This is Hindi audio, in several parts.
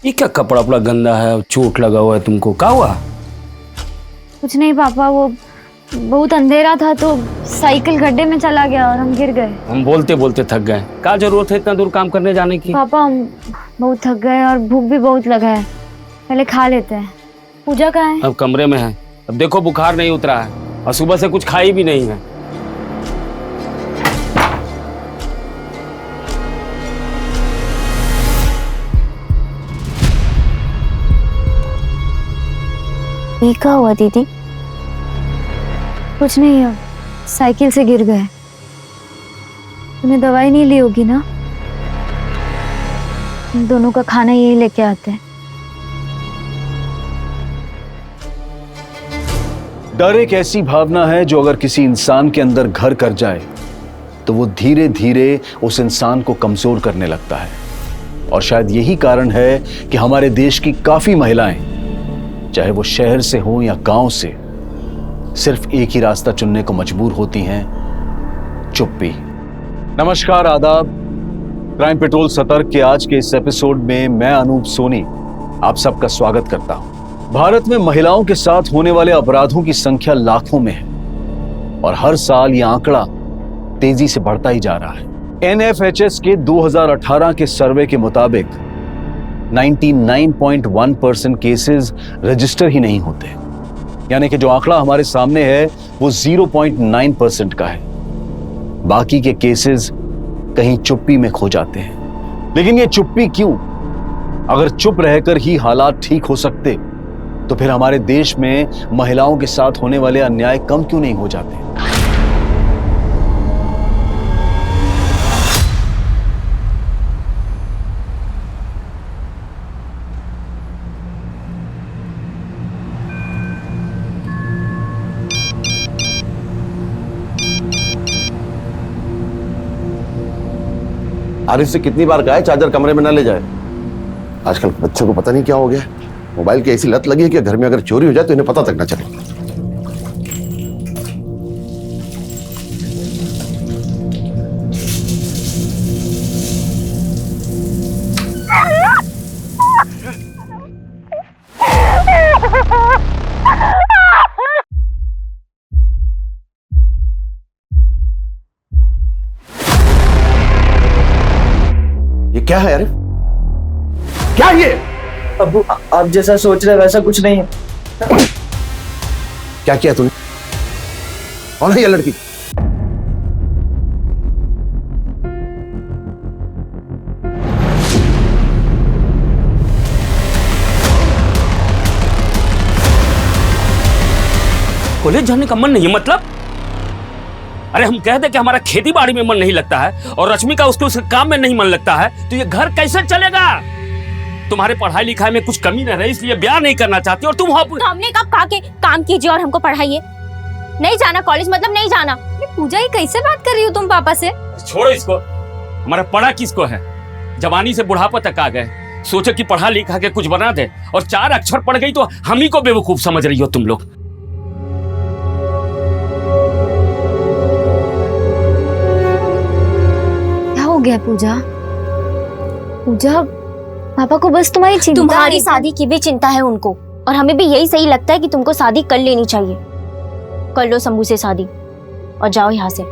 ये क्या कपड़ा वपड़ा गंदा है, चोट लगा हुआ है तुमको, क्या हुआ? कुछ नहीं पापा, वो बहुत अंधेरा था तो साइकिल गड्ढे में चला गया और हम गिर गए। हम बोलते बोलते थक गए। क्या जरूरत है इतना दूर काम करने जाने की? पापा हम बहुत थक गए और भूख भी बहुत लगा है, पहले खा लेते हैं। पूजा कहाँ है? अब कमरे में है। अब देखो बुखार नहीं उतरा है और सुबह से कुछ खाई भी नहीं है। ये क्या हुआ दीदी? कुछ नहीं है, साइकिल से गिर गए। तुम्हें दवाई नहीं ली होगी ना? हम दोनों का खाना यही लेके आते हैं। डर एक ऐसी भावना है जो अगर किसी इंसान के अंदर घर कर जाए तो वो धीरे धीरे उस इंसान को कमजोर करने लगता है। और शायद यही कारण है कि हमारे देश की काफी महिलाएं, चाहे वो शहर से हो या गांव से, सिर्फ एक ही रास्ता चुनने को मजबूर होती हैं, चुप्पी। नमस्कार, आदाब। क्राइम पेट्रोल सतर्क के आज के इस एपिसोड में मैं अनूप सोनी आप सबका स्वागत करता हूं। भारत में महिलाओं के साथ होने वाले अपराधों की संख्या लाखों में है और हर साल यह आंकड़ा तेजी से बढ़ता ही जा रहा है। NFHS के 2018 के सर्वे के मुताबिक 99.1% केसेस रजिस्टर ही नहीं होते, यानी कि जो आंकड़ा हमारे सामने है वो 0.9% का है। बाकी के केसेस कहीं चुप्पी में खो जाते हैं। लेकिन ये चुप्पी क्यों? अगर चुप रहकर ही हालात ठीक हो सकते तो फिर हमारे देश में महिलाओं के साथ होने वाले अन्याय कम क्यों नहीं हो जाते? आरिफ से कितनी बार कहा है चार्जर कमरे में ना ले जाए। आजकल बच्चों को पता नहीं क्या हो गया, मोबाइल की ऐसी लत लगी है कि घर में अगर चोरी हो जाए तो इन्हें पता तक ना चले। ये क्या है आरिफ? क्या ये? अब्बू, आप जैसा सोच रहे वैसा कुछ नहीं है। क्या किया तूने? कौन है ये लड़की? कॉलेज जाने का मन नहीं है मतलब? अरे हम कहते कि हमारा खेती बाड़ी में मन नहीं लगता है और रश्मि का उसके काम में नहीं मन लगता है, तो ये घर कैसे चलेगा? तुम्हारे पढ़ाई लिखाई में कुछ कमी न रहे इसलिए ब्याह नहीं करना चाहती और तुम तो हमने कब कहा कि काम कीजिए और हमको पढ़ाइए? नहीं जाना कॉलेज मतलब नहीं जाना। ये पूजा, ये कैसे बात कर रही हो तुम पापा से? छोड़ो इसको। हमारा पढ़ा किसको है? जवानी से बुढ़ापा तक आ गए, सोचो कि पढ़ा लिखा के कुछ बना दे और 4 अक्षर पढ़ गई तो हम ही को बेवकूफ समझ रही हो तुम लोग। क्या हो गया पूजा? पूजा, पापा को बस तुम्हारी चिंता है। तुम्हारी शादी की भी चिंता है उनको और हमें भी यही सही लगता है कि तुमको शादी कर लेनी चाहिए। कर लो शंभू से शादी और जाओ यहाँ से।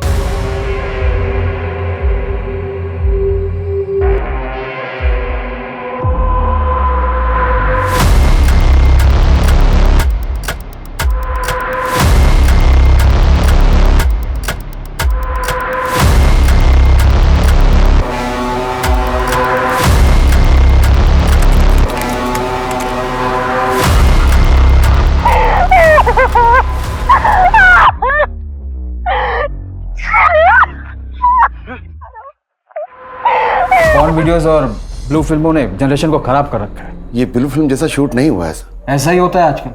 पॉर्न वीडियोस और ब्लू फिल्मों ने जनरेशन को खराब कर रखा है। ये ब्लू फिल्म जैसा शूट नहीं हुआ है सर। ऐसा ही होता है आजकल,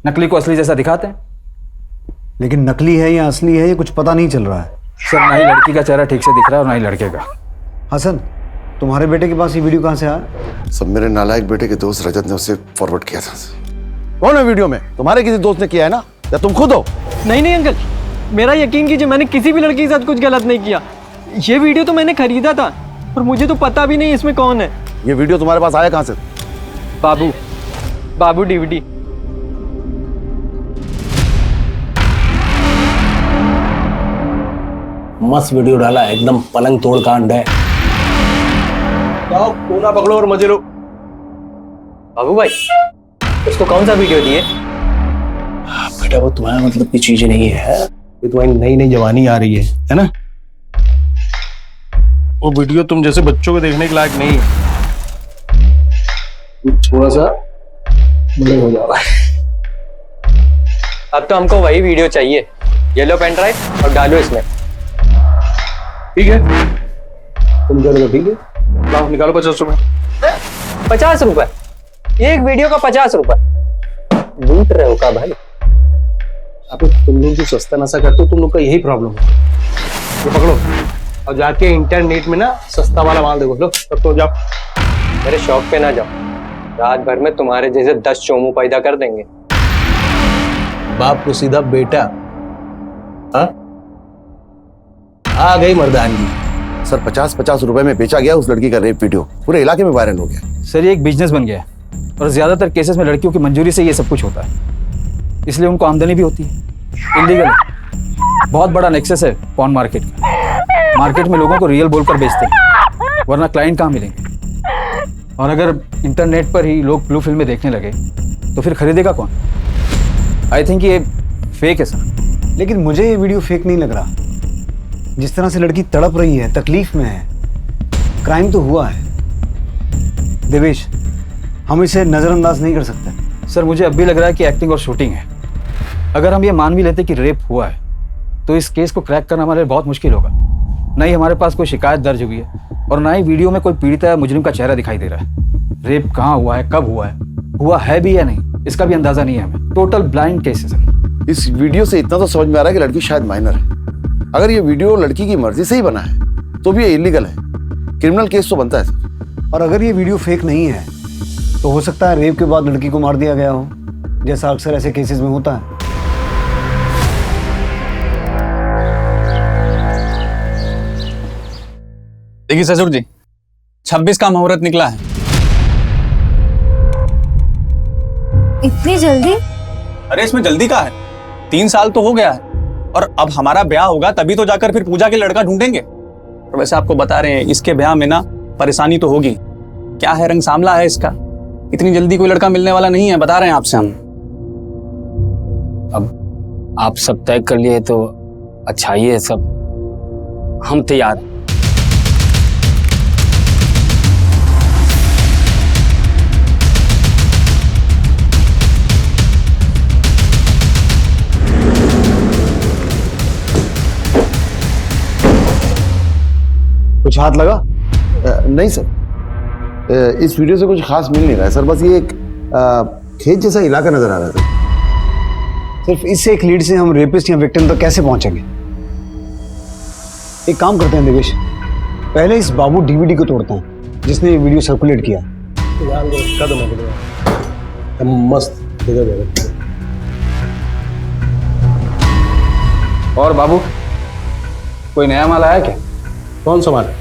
नकली को असली जैसा दिखाते हैं। लेकिन नकली है या असली है ये कुछ पता नहीं चल रहा है। सर, ना ही लड़की का चेहरा ठीक से दिख रहा है और ना ही लड़के का। हसन, तुम्हारे बेटे के पास ये वीडियो कहाँ से आया? सब मेरे नालायक बेटे के दोस्त रजत ने उसे फॉरवर्ड किया था। कौन है वीडियो में? तुम्हारे किसी दोस्त ने किया है ना, या तुम खुद हो? नहीं अंकल, मेरा यकीन कीजिए, मैंने किसी भी लड़की के साथ कुछ गलत नहीं किया। ये वीडियो तो मैंने खरीदा था और मुझे तो पता भी नहीं इसमें कौन है। ये वीडियो तुम्हारे पास आया कहाँ से? बाबू बाबू डीवीडी। मस्त वीडियो डाला है, एकदम पलंग तोड़ कांड है। जाओ कोना पकड़ो और मजे लो। बाबू भाई उसको कौन सा वीडियो दिए? बेटा वो तुम्हारा मतलब की चीज नहीं है, ये तुम्हारी नई नई जवानी आ रही है ना? वो वीडियो तुम जैसे बच्चों को देखने के लायक नहीं है। थोड़ा सा बड़े हो जा रहा है। अब तो हमको वही वीडियो चाहिए, ये लो पेन ड्राइव और डालो इसमें। ठीक है तुम कह रहे हो, ठीक है लाओ निकालो 50 रुपए। 50 रुपए? एक वीडियो का 50 रुपए? लूट रहे हो का भाई? अब तुम लोग जो सस्ता नशा करते हो, तुम लोग का यही प्रॉब्लम है। ये पकड़ो और जाके इंटरनेट में ना सस्ता वाला माल देखो। लो तब तो जाओ। मेरे शौक पे ना जाओ, रात भर में तुम्हारे जैसे 10 चोमू पैदा कर देंगे। बाप को सीधा बेटा। हाँ आ गई मर्दानगी। सर 50-50 रुपए में बेचा गया उस लड़की का रेप वीडियो, पूरे इलाके में वायरल हो गया। सर ये एक बिजनेस बन गया है और ज़्यादातर केसेस में लड़कियों की मंजूरी से ये सब कुछ होता है, इसलिए उनको आमदनी भी होती है। इलीगल है, बहुत बड़ा नेक्सस है पॉर्न मार्केट का। मार्केट में लोगों को रियल बोलकर बेचते हैं, वरना क्लाइंट कहाँ मिलेंगे। और अगर इंटरनेट पर ही लोग ब्लू फिल्में देखने लगे तो फिर खरीदेगा कौन? आई थिंक ये फेक है सर। लेकिन मुझे ये वीडियो फेक नहीं लग रहा। जिस तरह से लड़की तड़प रही है, तकलीफ में है, क्राइम तो हुआ है। देवेश हम इसे नज़रअंदाज नहीं कर सकते। सर मुझे अब भी लग रहा है कि एक्टिंग और शूटिंग है। अगर हम ये मान भी लेते कि रेप हुआ है तो इस केस को क्रैक करना हमारे लिए बहुत मुश्किल होगा। ना ही हमारे पास कोई शिकायत दर्ज हुई है और ना ही वीडियो में कोई पीड़िता या मुजरिम का चेहरा दिखाई दे रहा है। रेप कहाँ हुआ है, कब हुआ है भी या नहीं, इसका भी अंदाजा नहीं है हमें। टोटल ब्लाइंड केस है सर। इस वीडियो से इतना तो समझ में आ रहा है कि लड़की शायद माइनर है। अगर ये वीडियो लड़की की मर्जी से ही बना है तो भी ये इलीगल है, क्रिमिनल केस तो बनता है सर। और अगर ये वीडियो फेक नहीं है तो हो सकता है रेप के बाद लड़की को मार दिया गया हो, जैसा अक्सर ऐसे केसेस में होता है। देखिए ससुर जी, 26 का मुहूर्त निकला है। इतनी जल्दी? अरे इसमें जल्दी का है, 3 साल तो हो गया है और अब हमारा ब्याह होगा तभी तो जाकर फिर पूजा के लड़का ढूंढेंगे। और वैसे आपको बता रहे हैं इसके ब्याह में ना परेशानी तो होगी। क्या है, रंग सांवला है इसका, इतनी जल्दी कोई लड़का मिलने वाला नहीं है, बता रहे हैं आपसे हम। अब आप सब तय कर लिए तो अच्छा ही है सब, हम तैयार हैं। कुछ हाथ लगा? नहीं सर, इस वीडियो से कुछ खास मिल नहीं रहा है सर। बस ये एक खेत जैसा इलाका नजर आ रहा था। सिर्फ इससे एक लीड से हम रेपिस्ट या विक्टिम तक कैसे पहुंचेंगे? एक काम करते हैं देवेश, पहले इस बाबू डीवीडी को तोड़ते हैं जिसने ये वीडियो सर्कुलेट किया। मस्त जगह। और बाबू कोई नया माल आया क्या? कौन सा माल?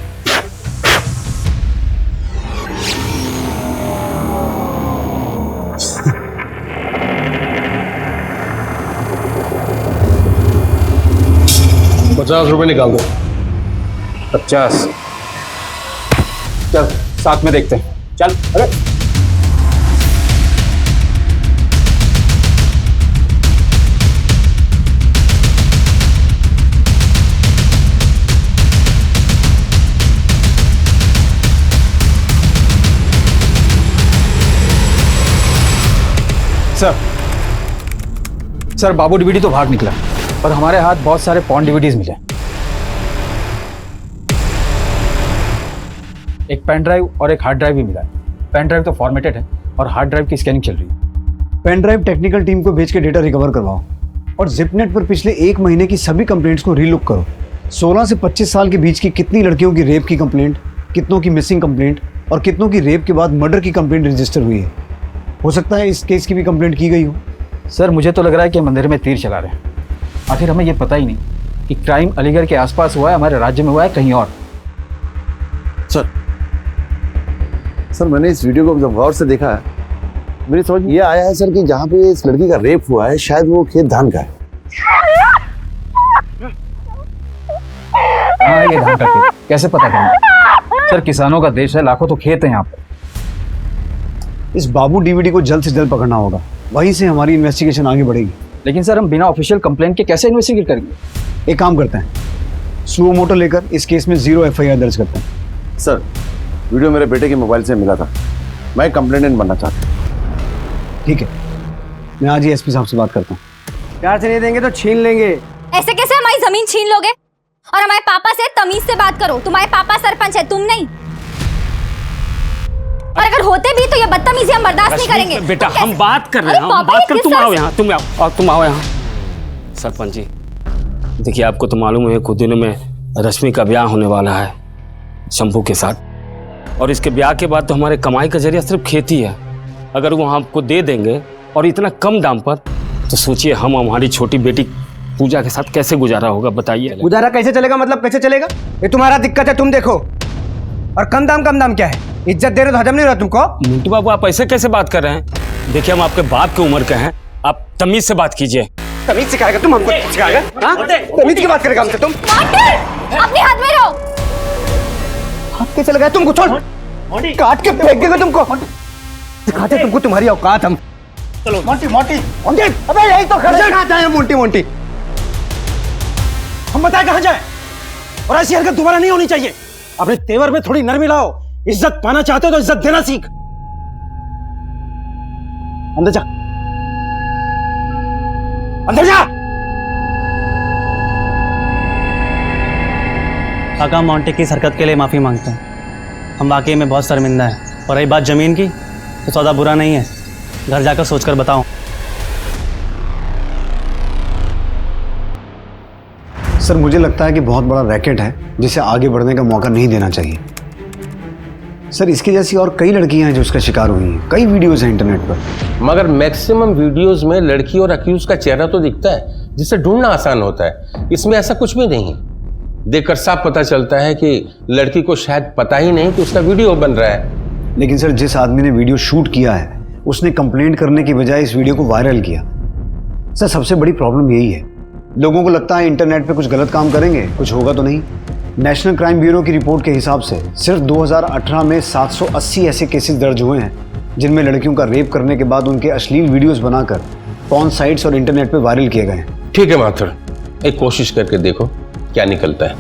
₹50 निकाल दो। 50? चल साथ में देखते हैं, चल। अरे सर बाबू डीवीडी तो भाग निकला और हमारे हाथ बहुत सारे पॉर्न डीवीडीज मिले। एक पेन ड्राइव और एक हार्ड ड्राइव भी मिला है। पेन ड्राइव तो फॉर्मेटेड है और हार्ड ड्राइव की स्कैनिंग चल रही है। पेन ड्राइव टेक्निकल टीम को भेज के डेटा रिकवर करवाओ और जिपनेट पर पिछले 1 महीने की सभी कंप्लेंट्स को रीलुक करो। 16 से 25 साल के बीच की कितनी लड़कियों की रेप की कंप्लेंट, कितनों की मिसिंग कंप्लेंट और कितनों की रेप के बाद मर्डर की कंप्लेंट रजिस्टर हुई है। हो सकता है इस केस की भी कंप्लेंट की गई हो। सर मुझे तो लग रहा है कि मंदिर में तीर चला रहे हैं। आखिर हमें यह पता ही नहीं कि क्राइम अलीगढ़ के आसपास हुआ है, हमारे राज्य में हुआ है, कहीं और। सर मैंने इस वीडियो को जब गौर से देखा मेरी समझ में ये आया है सर कि जहाँ पे इस लड़की का रेप हुआ है शायद वो खेत धान का है। हाँ ये धान का खेत कैसे पता करेंगे सर? किसानों का देश है, लाखों तो खेत है यहाँ पर। इस बाबू डीवीडी को जल्द से जल्द पकड़ना होगा, वहीं से हमारी इन्वेस्टिगेशन आगे बढ़ेगी। लेकिन सर हम बिना ऑफिशियल कंप्लेंट के कैसे इन्वेस्टिगेट करेंगे? एक काम करते हैं, सुओ मोटो लेकर इस केस में 0 FIR दर्ज करते हैं। सर वीडियो मेरे बेटे के मोबाइल से मिला था, मैं कंप्लेनेंट बनना चाहता हूँ। ठीक है, मैं आज ही एसपी साहब से बात करता हूँ। प्यार से नहीं देंगे तो छीन लेंगे। ऐसे कैसे हमारी जमीन छीन लोगे? और हमारे पापा से तमीज से बात करो, तुम्हारे पापा सरपंच है, तुम नहीं। और अगर होते भी तो ये बदतमीजी हम बर्दाश्त नहीं करेंगे। बेटा हम बात कर रहे हैं, हम बात कर, तुम आओ यहाँ, तुम आओ यहाँ। सरपंच जी देखिए, आपको तो मालूम है कुछ दिनों में रश्मि का ब्याह होने वाला है शंभू के साथ, और इसके ब्याह के बाद तो हमारे कमाई का जरिया सिर्फ खेती है। अगर वो हमको दे देंगे और इतना कम दाम पर, तो सोचिए हम हमारी छोटी बेटी पूजा के साथ कैसे गुजारा होगा, बताइए। गुजारा कैसे चलेगा? मतलब कैसे चलेगा? ये तुम्हारा दिक्कत है, तुम देखो। और कम दाम क्या है? इज्जत दे रहे तो हजम नहीं रहा तुमको? मिंटू बाबू आप ऐसे कैसे बात कर रहे हैं? देखिए हम आपके बाप की उम्र के हैं, आप तमीज से बात कीजिए। तमीज सिखाएगा तुम हमको? सिखाएगा? तमीज की बात करेगा हमसे तुम? अपने हाथ में रहो। हाथ कैसे लगाया तुमको? छोड़, काट के फेंक देगा तुमको। सिखाते तुमको तुम्हारी औकात हम। चलो मोंटी मोंटी मोंटी, अबे यही तो खड़े कहाँ जाए मोंटी मोंटी? हम बताए कहाँ जाए? और ऐसी हरकत दोबारा नहीं होनी चाहिए। अपने तेवर में थोड़ी नरमी लाओ। इज्जत पाना चाहते हो तो इज्जत देना सीख। अंदर जा, अंदर जा। काका मोंटी की इस हरकत के लिए माफी मांगता हूँ। हम वाकई में बहुत शर्मिंदा है। और रही बात जमीन की, तो सौदा बुरा नहीं है, घर जाकर सोचकर बताऊं। सर मुझे लगता है कि बहुत बड़ा रैकेट है जिसे आगे बढ़ने का मौका नहीं देना चाहिए। सर इसकी जैसी और कई लड़कियां हैं जो इसका शिकार हुई हैं, कई वीडियोस हैं इंटरनेट पर। मगर मैक्सिमम वीडियोस में लड़की और अक्यूज का चेहरा तो दिखता है, जिसे ढूंढना आसान होता है। इसमें ऐसा कुछ भी नहीं। देखकर साफ पता चलता है कि लड़की को शायद पता ही नहीं कि उसका वीडियो बन रहा है। लेकिन सर जिस आदमी ने वीडियो शूट किया है उसने कंप्लेंट करने की बजाय इस वीडियो को वायरल किया। सर सबसे बड़ी प्रॉब्लम यही है, लोगों को लगता है इंटरनेट पे कुछ गलत काम करेंगे कुछ होगा तो नहीं। नेशनल क्राइम ब्यूरो की रिपोर्ट के हिसाब से सिर्फ 2018 में 780 ऐसे केसेस दर्ज हुए हैं जिनमें लड़कियों का रेप करने के बाद उनके अश्लील वीडियोस बनाकर पॉर्न साइट्स और इंटरनेट पे वायरल किए गए हैं। ठीक है माथुर, एक कोशिश करके देखो क्या निकलता है।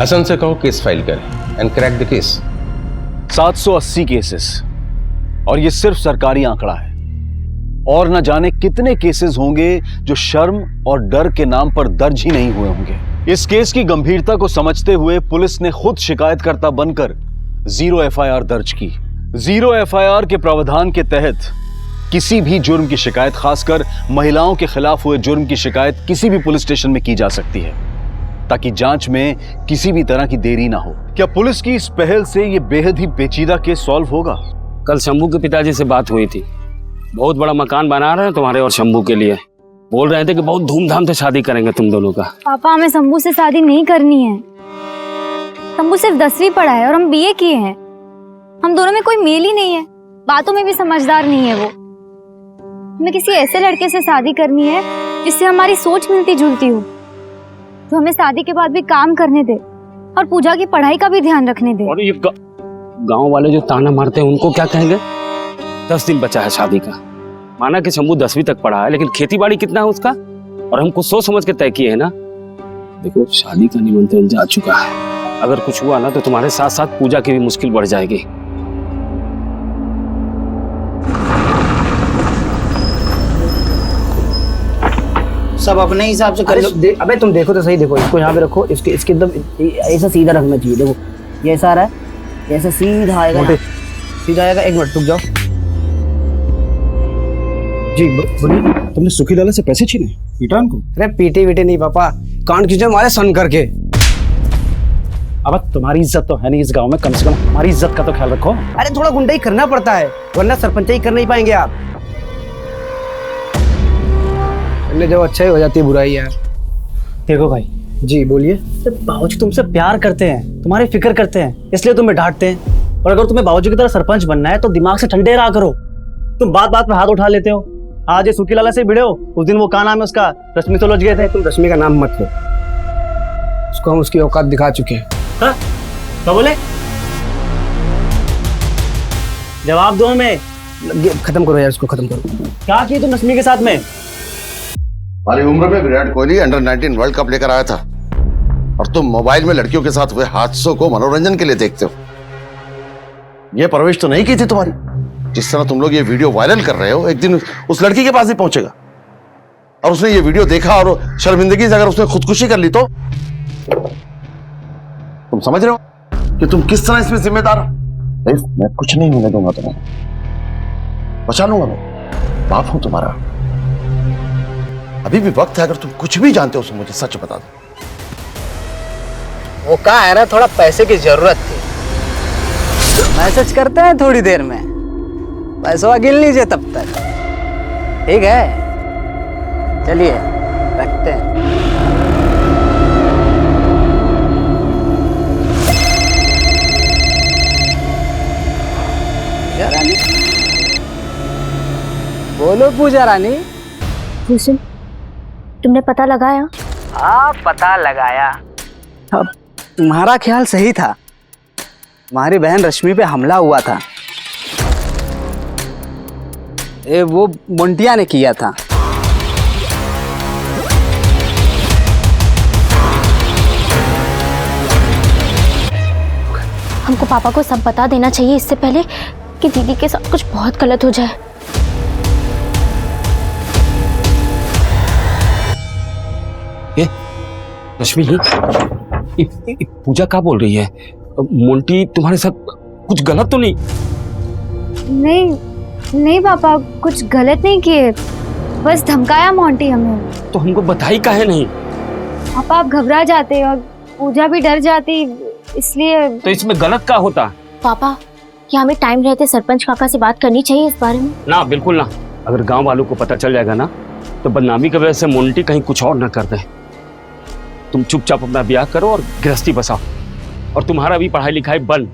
हसन से कहो केस फाइल करें and crack the case. 780 cases, और ये सिर्फ सरकारी आंकड़ा है, और न जाने कितने केसेस होंगे जो शर्म और डर के नाम पर दर्ज ही नहीं हुए होंगे। इस केस की गंभीरता को समझते हुए पुलिस ने खुद शिकायतकर्ता बनकर 0 FIR दर्ज की। 0 FIR के प्रावधान के तहत किसी भी जुर्म की शिकायत, खासकर महिलाओं के खिलाफ हुए जुर्म की शिकायत किसी भी पुलिस स्टेशन में की जा सकती है, ताकि जांच में किसी भी तरह की देरी ना हो। क्या पुलिस की इस पहल से ये बेहद ही पेचीदा केस सॉल्व होगा? कल शंभू के पिताजी से बात हुई थी, बहुत बड़ा मकान बना रहे हैं तुम्हारे और शंभू के लिए। बोल रहे थे कि बहुत धूमधाम से शादी करेंगे तुम दोनों का। पापा हमें शंभू से शादी नहीं करनी है। शंभू सिर्फ 10वीं पढ़ा है और हम BA किए हैं। हम दोनों में कोई मेल ही नहीं है, बातों में भी समझदार नहीं है वो। हमें किसी ऐसे लड़के से शादी करनी है जिससे हमारी सोच मिलती जुलती हो, जो हमें शादी के बाद भी काम करने दे और पूजा की पढ़ाई का भी ध्यान रखने दे। और ये गांव वाले जो ताना मारते हैं उनको क्या कहेंगे? 10 दिन बचा है शादी का। माना कि शंभू 10वीं तक पढ़ा है, लेकिन खेती बाड़ी कितना है उसका, और हम कुछ सोच समझ के तय किए है ना। देखो शादी का निमंत्रण जा चुका है, अगर कुछ हुआ ना तो तुम्हारे साथ साथ पूजा की भी मुश्किल बढ़ जाएगी। सब अपने हिसाब से कर लो। अबे तुम देखो तो सही, देखो इसको यहाँ पे रखो, इसके एकदम ऐसा सीधा रखना चाहिए। देखो ये ऐसा आ रहा है, ऐसा सीधा आएगा, सीधा आएगा। एक मिनट रुक जाओ जी। बोलिए। तुमने सुखी लाला से पैसे छीने, पीटा उनको? अरे पीटे वीटे नहीं पापा, कान खींचे मारे सन करके। अब तुम्हारी इज्जत तो है नहीं इस गांव में, कम से कम हमारी इज्जत का तो ख्याल रखो। अरे थोड़ा गुंडाई करना पड़ता है, वरना सरपंचाई कर नहीं पाएंगे आप। जो अच्छा ही हो जाती है बुराई यार। देखो भाई जी बोलिए। बाबूजी तुमसे प्यार करते हैं, तुम्हारी फिक्र करते हैं, इसलिए तुम्हें डांटते हैं। और अगर तुम्हें बाबूजी की तरह सरपंच बनना है तो दिमाग से ठंडे रहा करो। तुम बात बात पे हाथ उठा लेते हो। आज ये सुखी लाला से भिड़े हो, उस दिन वो क्या नाम है उसका, रश्मि से उलझ गए थे। तुम रश्मि का नाम मत लो, उसको हम उसकी औकात दिखा चुके हैं। हाँ? क्या बोले? जवाब दो हमें। खत्म करो यार, इसको खत्म करो। क्या किए तुम रश्मि के साथ में? हमारी उम्र में Virat Kohli under 19 world cup लेकर आया था और तुम मोबाइल में लड़कियों के साथ हुए हादसों को मनोरंजन के लिए देखते हो। यह परवरिश तो नहीं की थी तुम्हारी। जिस तरह तुम लोग ये वीडियो वायरल कर रहे हो, एक दिन उस लड़की के पास ही पहुंचेगा और उसने ये वीडियो देखा और शर्मिंदगी से अगर उसने खुदकुशी कर ली तो तुम समझ रहे हो कि तुम किस तरह इसमें जिम्मेदार हो। मैं कुछ नहीं होने दूंगा तुम्हें, बचा लूंगा, मैं बाप हूं तुम्हारा। अभी भी वक्त है, अगर तुम कुछ भी जानते हो तो मुझे सच बता दो। वो कहा है ना, थोड़ा पैसे की जरूरत थी। मैसेज करते हैं थोड़ी देर में, पैसा गिन लीजिए तब तक। ठीक है, चलिए रखते हैं। पूजा रानी, बोलो पूजा रानी। भूषण, तुमने पता लगाया? हाँ, पता लगाया। अब तुम्हारा ख्याल सही था, तुम्हारी बहन रश्मि पे हमला हुआ था। वो मुंटिया ने किया था। हमको पापा को सब बता देना चाहिए इससे पहले कि दीदी के साथ कुछ बहुत गलत हो जाए। रश्मि, पूजा क्या बोल रही है? मोंटी तुम्हारे साथ कुछ गलत तो नहीं? नहीं पापा, कुछ गलत नहीं किए, बस धमकाया मोंटी हमें। तो हमको बताई काहे नहीं? पापा आप घबरा जाते और पूजा भी डर जाती, इसलिए। तो इसमें गलत क्या होता? पापा, क्या हमें टाइम रहते सरपंच काका से बात करनी चाहिए इस बारे में? ना, बिल्कुल ना। अगर गांव वालों को पता चल जाएगा ना, तो बदनामी की वजह से मोंटी कहीं कुछ और ना कर दे। तुम चुपचाप अपना ब्याह करो और गृहस्थी बसाओ, और तुम्हारा भी पढ़ाई लिखाई बंद,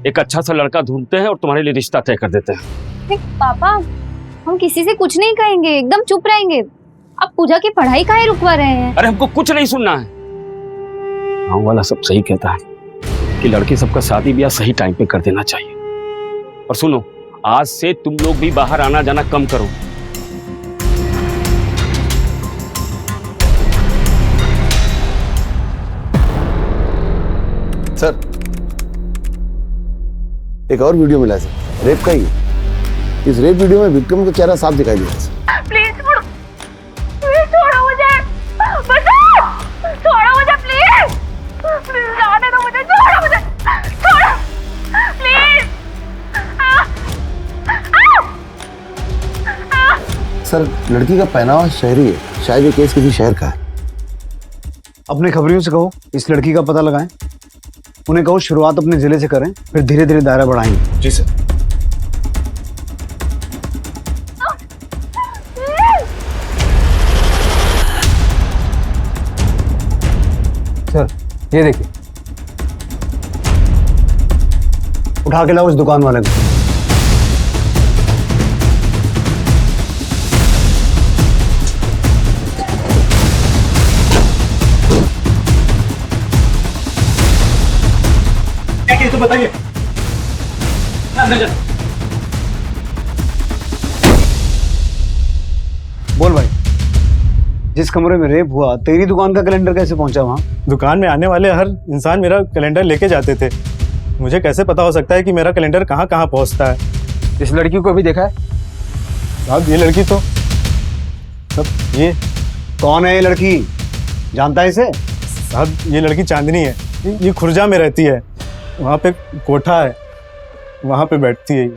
एक अच्छा सा लड़का ढूंढते हैं और तुम्हारे लिए रिश्ता तय कर देते हैं। पापा, हम किसी से कुछ नहीं कहेंगे, एकदम चुप रहेंगे। अब पूजा की पढ़ाई काहे रुकवा रहे हैं? अरे हमको कुछ नहीं सुनना है। गाँव वाला सब सही कहता है कि लड़की सबका शादी ब्याह सही टाइम पे कर देना चाहिए। और सुनो, आज से तुम लोग भी बाहर आना जाना कम करो। सर, एक और वीडियो मिला है सर, रेप का ही। इस रेप वीडियो में विक्रम का चेहरा साफ दिखाई दिया सर। प्लीज छोड़ो मुझे, बचाओ, छोड़ो मुझे प्लीज, जाने दो मुझे, छोड़ो मुझे, छोड़ो प्लीज। सर, लड़की का पहनावा शहरी है, शायद ये केस किसी शहर का है। अपने खबरियों से कहो इस लड़की का पता लगाएं, उन्हें कहो शुरुआत अपने जिले से करें, फिर धीरे धीरे दायरा बढ़ाएंगे। जी सर। सर, ये देखिए, उठा के लाओ इस दुकान वाले को। तो बताइए। बोल भाई, जिस कमरे में रेप हुआ, तेरी दुकान का कैलेंडर कैसे पहुंचा वहां? दुकान में आने वाले हर इंसान मेरा कैलेंडर लेके जाते थे। मुझे कैसे पता हो सकता है कि मेरा कैलेंडर कहाँ कहाँ पहुंचता है? इस लड़की को भी देखा है साहब? ये लड़की तो सब ये कौन है? ये लड़की जानता है इसे? साहब, ये लड़की चांदनी है, ये खुर्जा में रहती है, वहाँ पे कोठा है, वहाँ पे बैठती है।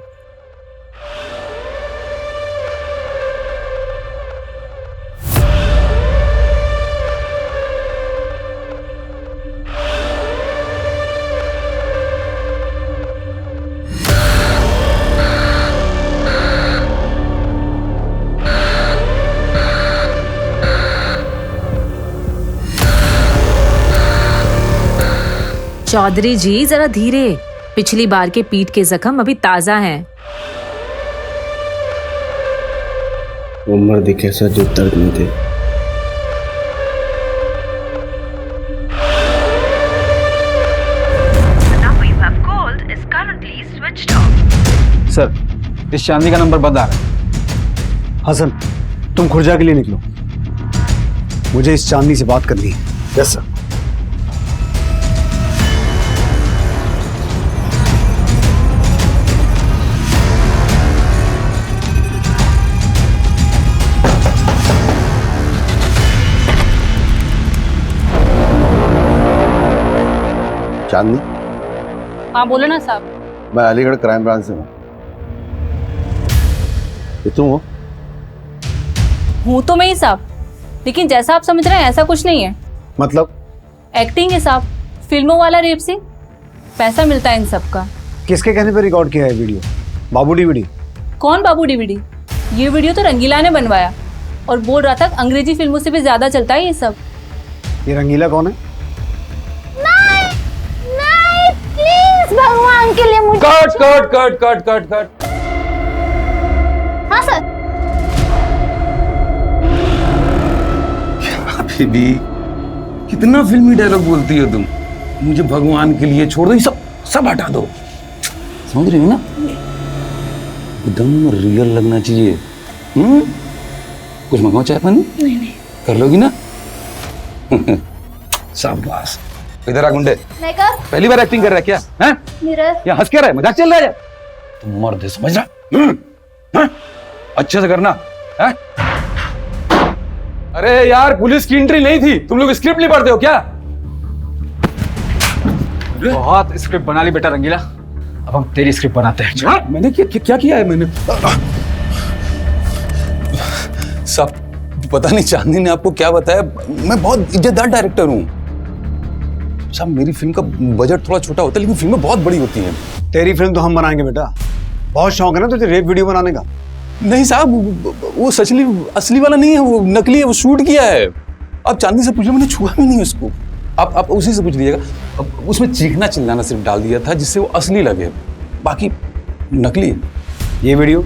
चौधरी जी जरा धीरे, पिछली बार के पीठ के जख्म अभी ताजा हैं। वो मर्द एक ऐसा जो दर्द में थे। सर, इस चांदी का नंबर बंद आ रहा है। हसन, तुम खुर्जा के लिए निकलो, मुझे इस चांदी से बात करनी है। Yes sir. चांदनी, हाँ बोलो ना साहब। मैं अलीगढ़ क्राइम ब्रांच से हूँ। ये तुम हो? हूँ तो मैं ही साहब, लेकिन जैसा आप समझ रहे हैं ऐसा कुछ नहीं है। मतलब? एक्टिंग है साहब, फिल्मों वाला रेप सीन, पैसा मिलता है इन सब का। किसके कहने पर रिकॉर्ड किया है वीडियो? बाबू डीवीडी? कौन बाबू डीवीडी? ये वीडियो तो रंगीला ने बनवाया और बोल रहा था अंग्रेजी फिल्मों से भी ज्यादा चलता है ये सब। ये रंगीला कौन है? प्लीज भगवान के लिए मुझे cut cut cut cut cut cut. हाँ सर। बेबी, कितना फिल्मी डायलॉग बोलती हो तुम। मुझे भगवान के लिए छोड़ दो, ये सब सब हटा दो। समझ रही हो ना? एकदम रियल लगना चाहिए। कुछ मंगाओ चाय पानी? नहीं। कर लोगी ना? शाबाश। इधर आ गुंडे। मेकअप? पहली बार एक्टिंग कर रहा है क्या? हैं? मिरर? यहाँ हंस क्या रहा है? मजाक चल रहा है? तुम मर्द है, समझ रहा? अच्छे से करना है? अरे यार, पुलिस की एंट्री नहीं थी, तुम लोग स्क्रिप्ट नहीं पढ़ते हो क्या? बहुत स्क्रिप्ट बना ली बेटा रंगीला, अब हम तेरी स्क्रिप्ट बनाते हैं। मैंने क्या किया है मैंने? सब पता नहीं चांदनी ने आपको क्या बताया, मैं बहुत इज्जतदार डायरेक्टर हूँ। साहब, मेरी फिल्म का बजट थोड़ा छोटा होता है लेकिन फिल्में बहुत बड़ी होती हैं। तेरी फिल्म तो हम बनाएंगे बेटा, बहुत शौक है ना तुझे रेप वीडियो बनाने का। नहीं साहब, वो सचली असली वाला नहीं है, वो नकली है, वो शूट किया है। आप चांदनी से पूछ लो, मैंने छुआ भी नहीं उसको। आप उसी से पूछ लीजिएगा। अब उसमें चीखना चिल्लाना सिर्फ डाल दिया था जिससे वो असली लगे, बाकी नकली है। ये वीडियो?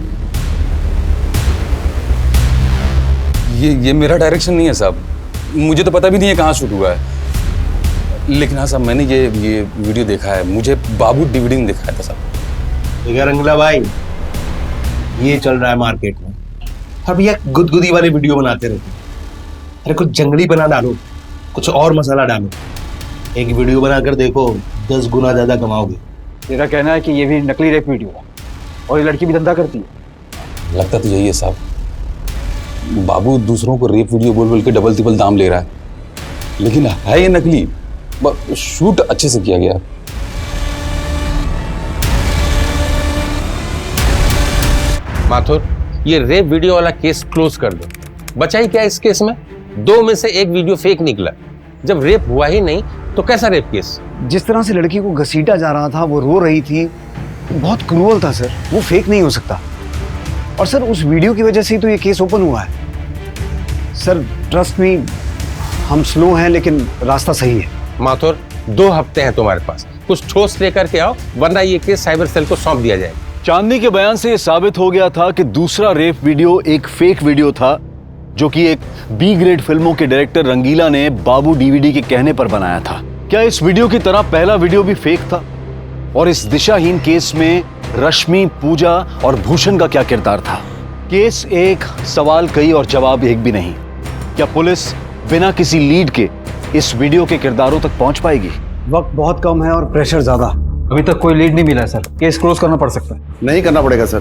ये मेरा डायरेक्शन नहीं है साहब, मुझे तो पता भी नहीं है कहाँ शूट हुआ है। लेकिन हाँ साहब, मैंने ये वीडियो देखा है, मुझे बाबू डीवीडी ने दिखाया था साहब। ठीक है रंगला भाई, ये चल रहा है मार्केट में। अब ये गुदगुदी वाले वीडियो बनाते रहते हैं। अरे कुछ जंगली बना डालो, कुछ और मसाला डालो, एक वीडियो बनाकर देखो 10 गुना ज्यादा कमाओगे। तेरा कहना है कि ये भी नकली रेप वीडियो है और ये लड़की भी धंधा करती है? लगता तो यही है साहब। बाबू दूसरों को रेप वीडियो बोल बोल के डबल तिबल दाम ले रहा है, लेकिन है ये नकली। शूट अच्छे से किया गया। माथुर, ये रेप वीडियो वाला केस क्लोज कर दो। बचा ही क्या इस केस में? 2 में से 1 वीडियो फेक निकला। जब रेप हुआ ही नहीं तो कैसा रेप केस? जिस तरह से लड़की को घसीटा जा रहा था, वो रो रही थी, बहुत क्रूअल था सर, वो फेक नहीं हो सकता। और सर उस वीडियो की वजह से ही तो ये केस ओपन हुआ है। सर ट्रस्ट मी, हम स्लो हैं लेकिन रास्ता सही है। माथुर, 2 हफ्ते हैं तुम्हारे पास, कुछ ठोस लेकर के आओ, वरना ये केस साइबर सेल को सौंप दिया जाएगा। चांदनी के बयान से यह साबित हो गया था कि दूसरा रेप वीडियो एक फेक वीडियो था, जो कि एक बी ग्रेड फिल्मों के डायरेक्टर रंगीला ने बाबू डीवीडी के कहने पर बनाया था। क्या इस वीडियो की तरह पहला वीडियो भी फेक था? और इस दिशाहीन केस में रश्मि, पूजा और भूषण का क्या किरदार था? केस एक, सवाल कई और जवाब एक भी नहीं। क्या पुलिस बिना किसी लीड के इस वीडियो के किरदारों तक पहुंच पाएगी? वक्त बहुत कम है और प्रेशर ज्यादा। अभी तक कोई लीड नहीं मिला है सर, केस क्लोज करना पड़ सकता है। नहीं करना पड़ेगा सर,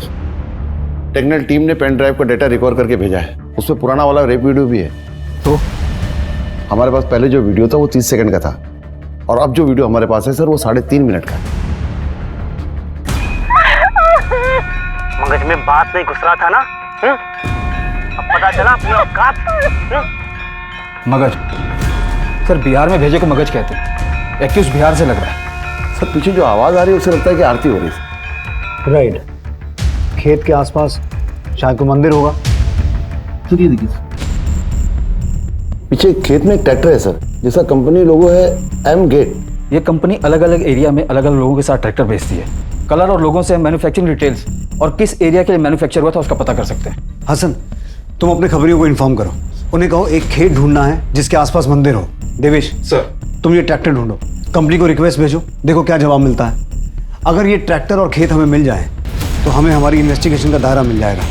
टेक्निकल टीम ने पेन ड्राइव का डेटा रिकवर करके भेजा है, उसमें पुराना वाला रेप वीडियो भी है। तो हमारे पास पहले जो वीडियो था वो 30 सेकंड का था, और अब जो वीडियो हमारे पास है सर वो 3.5 मिनट का है। मगज में बात नहीं घुस रहा था ना? अब पता चला अपनी औकात। मगज? सर बिहार में भेजे को मगज कहते हैं, एक्यूज बिहार से लग रहा है। सर पीछे जो आवाज आ रही है उससे लगता है कि आरती हो रही है। राइट, खेत के आसपास शायद कोई मंदिर होगा। तो ये देखिए पीछे खेत में एक ट्रैक्टर है सर, जिसका कंपनी लोगो है एम गेट। ये कंपनी अलग अलग एरिया में अलग अलग लोगों के साथ ट्रैक्टर बेचती है। कलर और लोगों से मैन्युफैक्चरिंग डिटेल्स और किस एरिया के लिए मैन्युफैक्चर हुआ था उसका पता कर सकते हैं। हसन, तुम अपने खबरियों को इन्फॉर्म करो, उन्हें कहो एक खेत ढूंढना है जिसके आसपास मंदिर हो। देवेश सर। तुम ये ट्रैक्टर ढूंढो, कंपनी को रिक्वेस्ट भेजो, देखो क्या जवाब मिलता है। अगर ये ट्रैक्टर और खेत हमें मिल जाए तो हमें हमारी इन्वेस्टिगेशन का दायरा मिल जाएगा।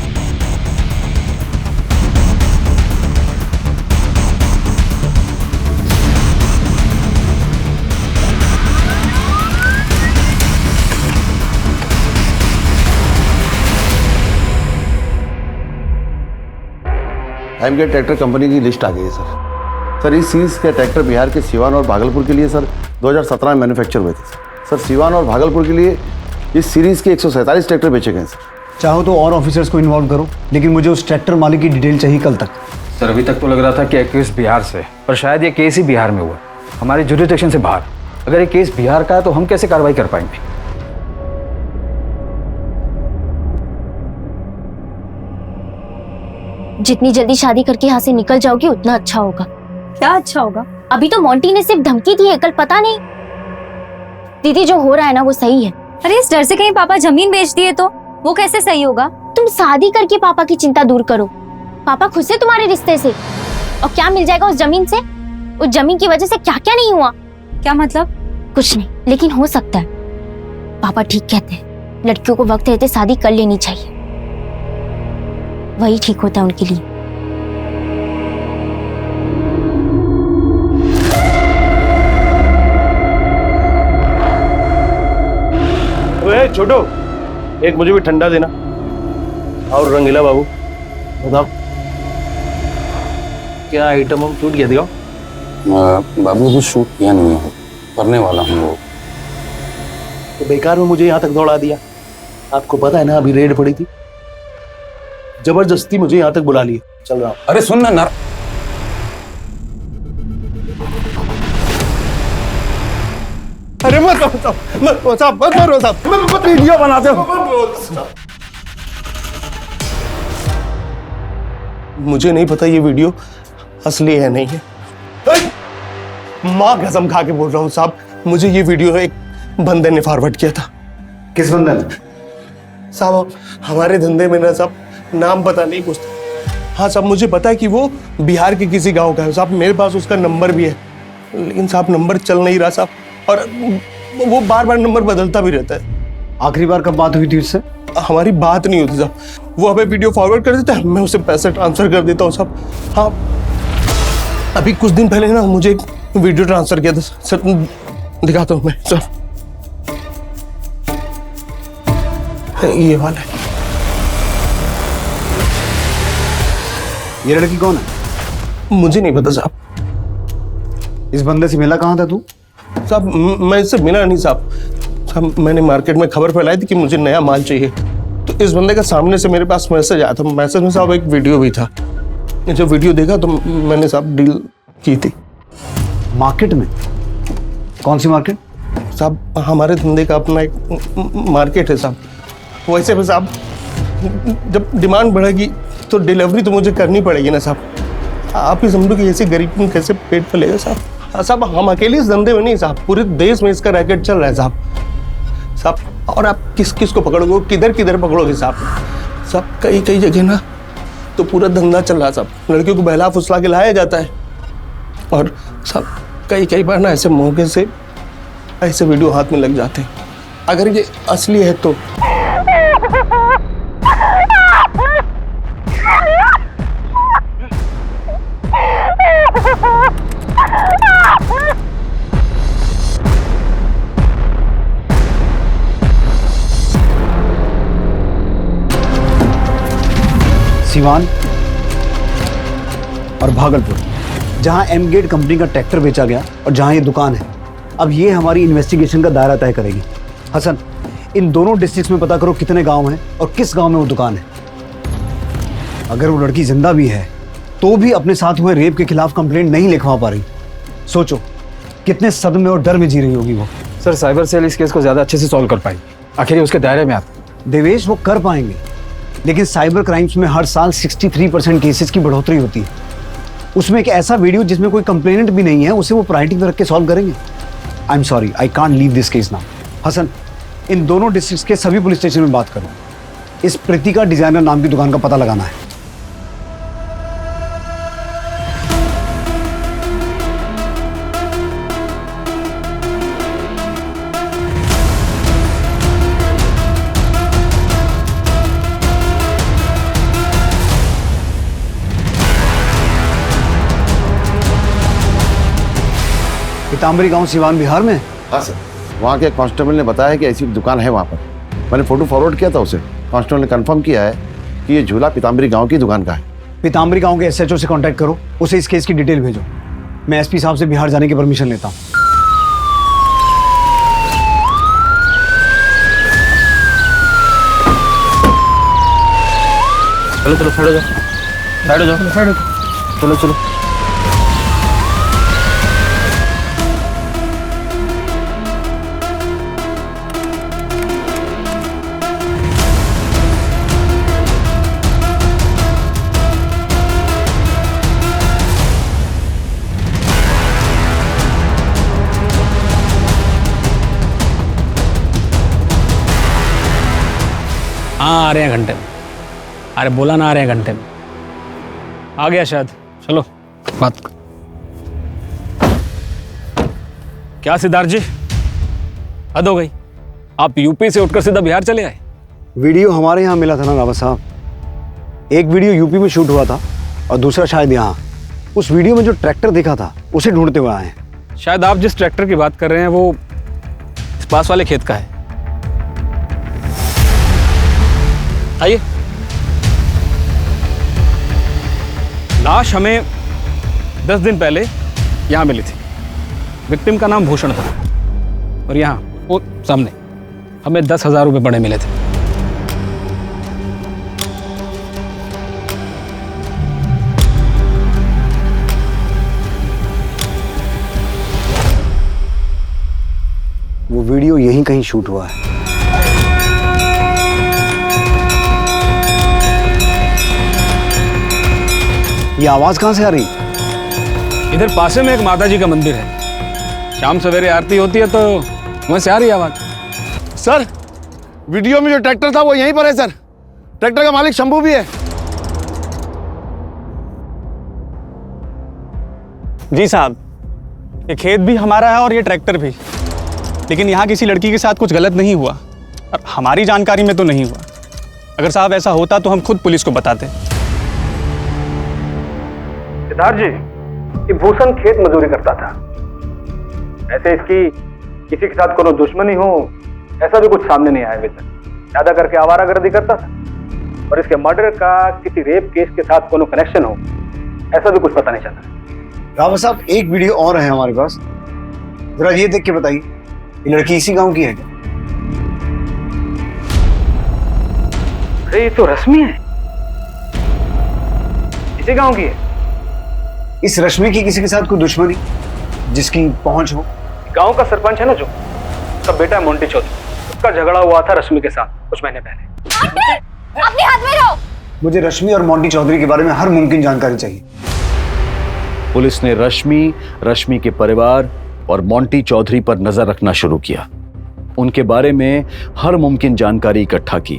एमगेट ट्रैक्टर कंपनी की लिस्ट आ गई है सर। इस सीरीज के ट्रैक्टर बिहार के सिवान और भागलपुर के लिए सर 2017 में मैन्युफैक्चर हुए थे सर। सिवान और भागलपुर के लिए इस सीरीज के 147 ट्रैक्टर बेचे गए सर। चाहो तो और ऑफिसर्स को इन्वॉल्व करो, लेकिन मुझे उस ट्रैक्टर मालिक की डिटेल चाहिए कल तक। सर अभी तक तो लग रहा था कि केस बिहार से, पर शायद ये केस ही बिहार में हुआ, हमारे जुरिडिक्शन से बाहर। अगर ये केस बिहार का है तो हम कैसे कार्रवाई कर पाएंगे? जितनी जल्दी शादी करके यहाँ से निकल जाओगी उतना अच्छा होगा। क्या अच्छा होगा? अभी तो मोंटी ने सिर्फ धमकी दी है, कल पता नहीं। दीदी जो हो रहा है ना वो सही है। अरे इस डर से कहीं पापा जमीन बेच दिए तो वो कैसे सही होगा? तुम शादी करके पापा की चिंता दूर करो। पापा खुश है तुम्हारे रिश्ते से, और क्या मिल जाएगा उस जमीन से? उस जमीन की वजह से क्या क्या नहीं हुआ। क्या मतलब? कुछ नहीं, लेकिन हो सकता है। पापा ठीक कहते हैं, लड़कियों को वक्त रहते शादी कर लेनी चाहिए, वही ठीक होता है उनके लिए। ओए छोटो, एक मुझे भी ठंडा देना। और रंगीला बाबू बताओ क्या आइटम हम शूट किया? दिखाओ। बाबू अभी शूट किया नहीं है, करने वाला हूँ वो। तो बेकार में मुझे यहाँ तक दौड़ा दिया। आपको पता है ना अभी रेड पड़ी थी, जबरदस्ती मुझे यहाँ तक बुला लिया। चल रहा हूँ। अरे सुन ना नर, अरे मत मारो साहब, मत वीडियो बनाते हो। मुझे नहीं पता ये वीडियो असली है नहीं है। माँ कसम खा के बोल रहा हूँ साहब, मुझे ये वीडियो एक बंदे ने फॉरवर्ड किया था। किस बंदे ने? साहब हमारे धंधे में ना साहब नाम पता नहीं कुछ। हाँ साहब मुझे पता है कि वो बिहार के किसी गांव का है साहब, मेरे पास उसका नंबर भी है, लेकिन साहब नंबर चल नहीं रहा साहब, और वो बार बार नंबर बदलता भी रहता है। आखिरी बार कब बात हुई थी उससे? हमारी बात नहीं होती साहब, वो हमें वीडियो फॉरवर्ड कर देता है, मैं उसे पैसे ट्रांसफर कर देता हूँ साहब। हाँ अभी कुछ दिन पहले ना मुझे एक वीडियो ट्रांसफर किया था सर, दिखाता हूँ मैं सर, ये वाला है। ये लड़की कौन है? मुझे नहीं पता साहब। इस बंदे से मिला कहाँ था तू? साहब मैं इससे मिला नहीं साहब। साहब मैंने मार्केट में खबर फैलाई थी कि मुझे नया माल चाहिए, तो इस बंदे का सामने से मेरे पास मैसेज आया था। मैसेज में साहब एक वीडियो भी था। जब वीडियो देखा तो मैंने साहब डील की थी। मार्केट में? कौन सी मार्केट? साहब हमारे धंधे का अपना एक मार्केट है साहब। वैसे भी साहब जब डिमांड बढ़ेगी तो डिलीवरी तो मुझे करनी पड़ेगी ना साहब। आप ही समझो कि ऐसे गरीब में कैसे पेट पलेगा साहब। साहब हम अकेले इस धंधे में नहीं साहब, पूरे देश में इसका रैकेट चल रहा है साहब। और आप किस किस को पकड़ोगे, किधर किधर पकड़ोगे साहब। कई कई जगह ना तो पूरा धंधा चल रहा है साहब, लड़कियों को बहला फुसला के लाया जाता है, और साहब कई बार ना ऐसे मौके से ऐसे वीडियो हाथ में लग जाते हैं। अगर ये असली है तो सिवान और भागलपुर, जहां एमगेट कंपनी का ट्रैक्टर बेचा गया और जहां ये दुकान है, अब ये हमारी इन्वेस्टिगेशन का दायरा तय करेगी। हसन, इन दोनों डिस्ट्रिक्ट्स में पता करो कितने गांव हैं और किस गांव में वो दुकान है। अगर वो लड़की जिंदा भी है तो भी अपने साथ हुए रेप के खिलाफ कंप्लेंट नहीं लिखवा पा रही। सोचो कितने सदमे और डर में जी रही होगी वो। सर साइबर सेल इस केस को ज़्यादा अच्छे से सॉल्व कर पाएगी, आखिर ये उसके दायरे में आता। देवेश वो कर पाएंगे, लेकिन साइबर क्राइम्स में हर साल 63% केसेस की बढ़ोतरी होती है। उसमें एक ऐसा वीडियो जिसमें कोई कंप्लेनेंट भी नहीं है, उसे वो प्रायोरिटी पे रख के सॉल्व करेंगे। I am sorry, I can't leave this case now. Hassan, इन दोनों डिस्ट्रिक्ट्स के सभी पुलिस स्टेशन में बात करो। इस प्रीतिका डिजाइनर नाम की दुकान का पता लगाना है। पीताम्बरी गांव सिवान बिहार में? हाँ सर, वहाँ के कांस्टेबल ने बताया कि ऐसी दुकान है वहाँ पर। मैंने फोटो फॉरवर्ड किया था उसे। कांस्टेबल ने कंफर्म किया है कि ये झूला पीताम्बरी गांव की दुकान का है। पीताम्बरी गांव के एसएचओ से कांटेक्ट करो, उसे इस केस की डिटेल भेजो। मैं एसपी साहब से बिहार जाने की परमिशन लेता हूँ। चलो चलो साइड हो जाओ, साइड हो जाओ, साइड हो जाओ। चलो चलो। हाँ आ रहे हैं घंटे में। अरे बोला ना आ रहे हैं घंटे में। आ गया शायद। चलो बात। क्या सिद्धार्थ जी, हद हो गई। आप यूपी से उठकर सीधा बिहार चले आए। वीडियो हमारे यहाँ मिला था ना रावत साहब। एक वीडियो यूपी में शूट हुआ था और दूसरा शायद यहाँ। उस वीडियो में जो ट्रैक्टर देखा था उसे ढूंढते हुए आए हैं। शायद आप जिस ट्रैक्टर की बात कर रहे हैं वो इस पास वाले खेत का है। आइए। लाश हमें 10 दिन पहले यहाँ मिली थी। विक्टिम का नाम भूषण था और यहाँ वो सामने हमें 10,000 रुपये पड़े मिले थे। वो वीडियो यहीं कहीं शूट हुआ है। ये आवाज कहां से आ रही? इधर पासे में एक माता जी का मंदिर है। शाम सवेरे आरती होती है तो वहां से आ रही आवाज। सर, वीडियो में जो ट्रैक्टर था वो यहीं पर है सर। ट्रैक्टर का मालिक शंभू भी है। जी साहब, ये खेत भी हमारा है और ये ट्रैक्टर भी। लेकिन यहाँ किसी लड़की के साथ कुछ गलत नहीं हुआ और हमारी जानकारी में तो नहीं हुआ। अगर साहब ऐसा होता तो हम खुद पुलिस को बताते। सिद्धार्थ जी, ये भूषण खेत मजदूरी करता था। ऐसे इसकी किसी के साथ कोनो दुश्मनी हो ऐसा भी कुछ सामने नहीं आया अभी तक। ज्यादा करके आवारागर्दी करता था और इसके मर्डर का किसी रेप केस के साथ कोनो कनेक्शन हो ऐसा भी कुछ पता नहीं चला। रावत साहब, एक वीडियो और है हमारे पास, जरा ये देख के बताइए, ये लड़की इसी गांव की है क्या? अरे ये तो रश्मि है, इसी गांव की है। इस रश्मि की किसी के साथ कोई दुश्मनी जिसकी पहुंच हो? गांव का सरपंच है ना जो, उसका बेटा है मोंटी चौधरी, उसका झगड़ा हुआ था रश्मि के साथ कुछ महीने पहले। अपने हाथ में रहो। मुझे रश्मि और मोंटी चौधरी के बारे में हर मुमकिन जानकारी चाहिए। पुलिस ने रश्मि के परिवार और मोंटी चौधरी पर नजर रखना शुरू किया। उनके बारे में हर मुमकिन जानकारी इकट्ठा की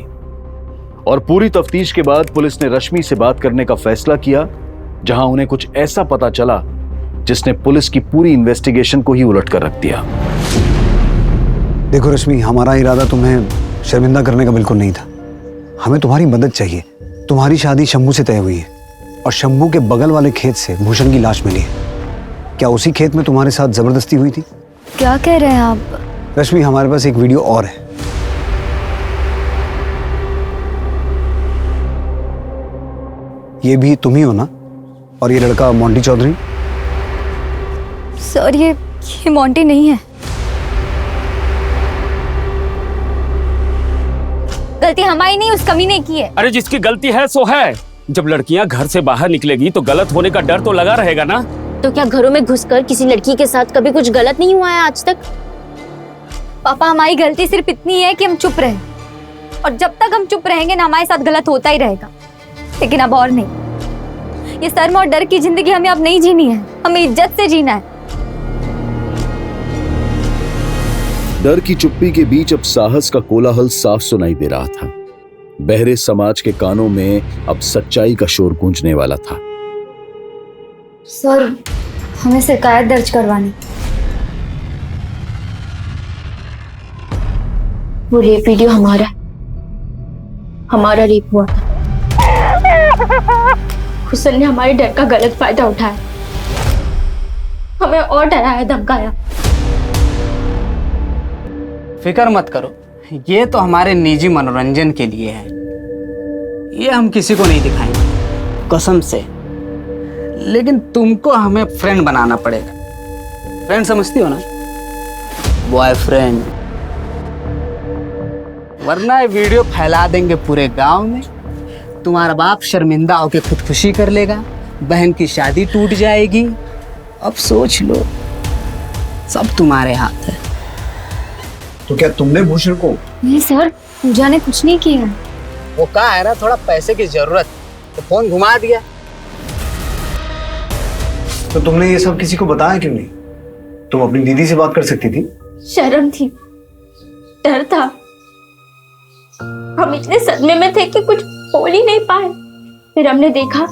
और पूरी तफ्तीश के बाद पुलिस ने रश्मि से बात करने का फैसला किया, जहां उन्हें कुछ ऐसा पता चला जिसने पुलिस की पूरी इन्वेस्टिगेशन को ही उलट कर रख दिया। देखो रश्मि, हमारा इरादा तुम्हें शर्मिंदा करने का बिल्कुल नहीं था। हमें तुम्हारी मदद चाहिए। तुम्हारी शादी शंभू से तय हुई है और शंभू के बगल वाले खेत से भूषण की लाश मिली है। क्या उसी खेत में तुम्हारे साथ जबरदस्ती हुई थी? क्या कह रहे हैं आप? रश्मि, हमारे पास एक वीडियो और है। ये भी तुम ही हो ना? और ये लड़का मोंटी चौधरी? सर, ये मोंटी नहीं है। गलती हमारी नहीं, उस कमीने की है। अरे जिसकी गलती है सो है। जब लड़कियां घर से बाहर निकलेगी तो गलत होने का डर तो लगा रहेगा ना। तो क्या घरों में घुसकर किसी लड़की के साथ कभी कुछ गलत नहीं हुआ है आज तक? पापा, हमारी गलती सिर्फ इतनी है कि हम चुप रहे, और जब तक हम चुप रहेंगे ना हमारे साथ गलत होता ही रहेगा। लेकिन अब और नहीं। ये शर्म और डर की जिंदगी हमें अब नहीं जीनी है, हमें इज्जत से जीना है। डर की चुप्पी के बीच अब साहस का कोलाहल साफ सुनाई दे रहा था। बहरे समाज के कानों में अब सच्चाई का शोर गूंजने वाला था। सर, हमें शिकायत दर्ज करवानी। वो रेप वीडियो हमारा रेप हुआ था। हुसैन ने हमारे डर का गलत फायदा उठाया, हमें और डराया धमकाया। फिक्र मत करो, ये तो हमारे निजी मनोरंजन के लिए है, ये हम किसी को नहीं दिखाएंगे कसम से। लेकिन तुमको हमें फ्रेंड बनाना पड़ेगा। फ्रेंड समझती हो ना, बॉयफ्रेंड। वरना ये वीडियो फैला देंगे पूरे गांव में, तुम्हारा बाप शर्मिंदा होकर खुदकुशी कर लेगा, बहन की शादी टूट जाएगी। अब सोच लो, सब तुम्हारे हाथ है। तो क्या तुमने भूषण को? नहीं सर, पूजा ने कुछ नहीं किया। वो कहा है ना, थोड़ा पैसे की जरूरत, तो फोन घुमा दिया। तो तुमने ये सब किसी को बताया क्यों नहीं? तुम अपनी दीदी से बात कर सकती थी। शर्म थी, डर था, हम इतने सदमे में थे कि कुछ बोल ही नहीं पाए। फिर हमने देखा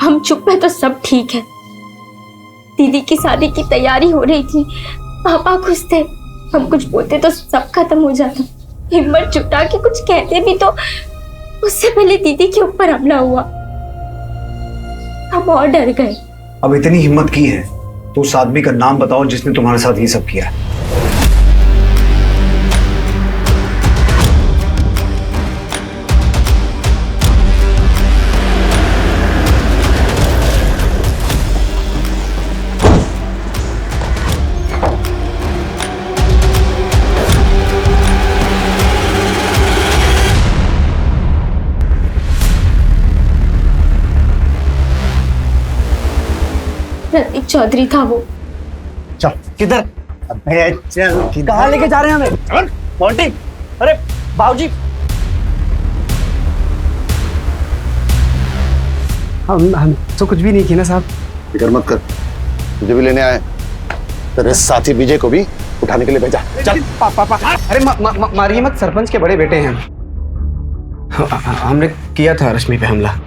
हम चुप है तो सब ठीक है। दीदी की शादी की तैयारी हो रही थी, पापा खुश थे, हम कुछ बोलते तो सब खत्म हो जाता। हिम्मत जुटा के कुछ कहते भी तो उससे पहले दीदी के ऊपर हमला हुआ, हम और डर गए। अब इतनी हिम्मत की है तो उस आदमी का नाम बताओ जिसने तुम्हारे साथ ये सब किया है। प्रतीक चौधरी था वो। चल किधर? अबे चल, कहाँ लेके जा रहे हैं हमें? मोंटी, अरे बाबूजी, हम तो कुछ भी नहीं किया ना साहब। फिक्र मत कर, तुझे भी लेने आए, तेरे साथी विजय को भी उठाने के लिए भेजा। चल पापा, अरे मारिए मत, सरपंच के बड़े बेटे हैं। हमने किया था रश्मि पे हमला।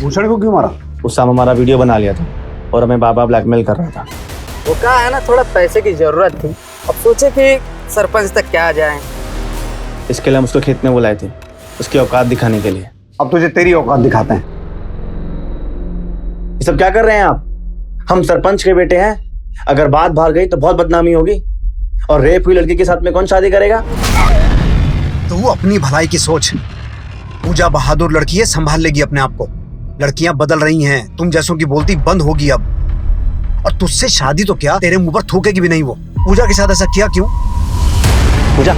भूषण को क्यों मारा? उस समय हमारा वीडियो बना लिया था और हमें बाबा ब्लैकमेल कर रहा था। वो कहा है ना, थोड़ा पैसे की जरूरत थी, अब सोचे कि सरपंच तक क्या जाए। इसके लिए हम उसको खेत में बुलाए थे, उसकी औकात दिखाने के लिए। अब तुझे तेरी औकात दिखाते हैं। ये सब क्या कर रहे हैं आप? हम सरपंच के बेटे हैं, अगर बात बाहर गई तो बहुत बदनामी होगी, और रेप हुई लड़की के साथ में कौन शादी करेगा? तो वो अपनी भलाई की सोच। पूजा बहादुर लड़की है, संभाल लेगी अपने आप को। लड़कियां बदल रही हैं, तुम जैसों की बोलती बंद होगी अब। और तुझसे शादी तो क्या, तेरे मुंह पर थूकेगी भी नहीं वो। पूजा के साथ ऐसा किया क्यों? पूजा,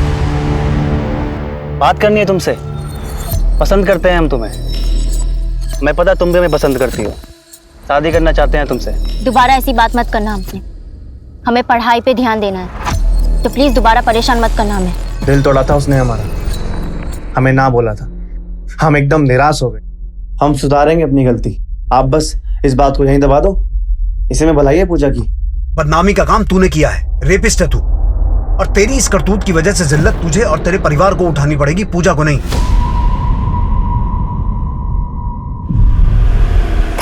बात करनी है तुमसे। पसंद करते हैं हम तुम्हें, मैं पता तुम भी हमें पसंद करती हो, शादी करना चाहते हैं तुमसे। दोबारा ऐसी बात मत करना हमसे, हमें पढ़ाई पे ध्यान देना है, तो प्लीज दोबारा परेशान मत करना हमें। दिल तोड़ा था उसने हमारा, हमें ना बोला था, हम एकदम निराश हो गए। हम सुधारेंगे अपनी गलती, आप बस इस बात को यहीं दबा दो। इसे में भलाई है पूजा की। बदनामी का काम तूने किया है, रेपिस्ट है तू, और तेरी इस करतूत की वजह से जिल्लत तुझे और तेरे परिवार को उठानी पड़ेगी, पूजा को नहीं।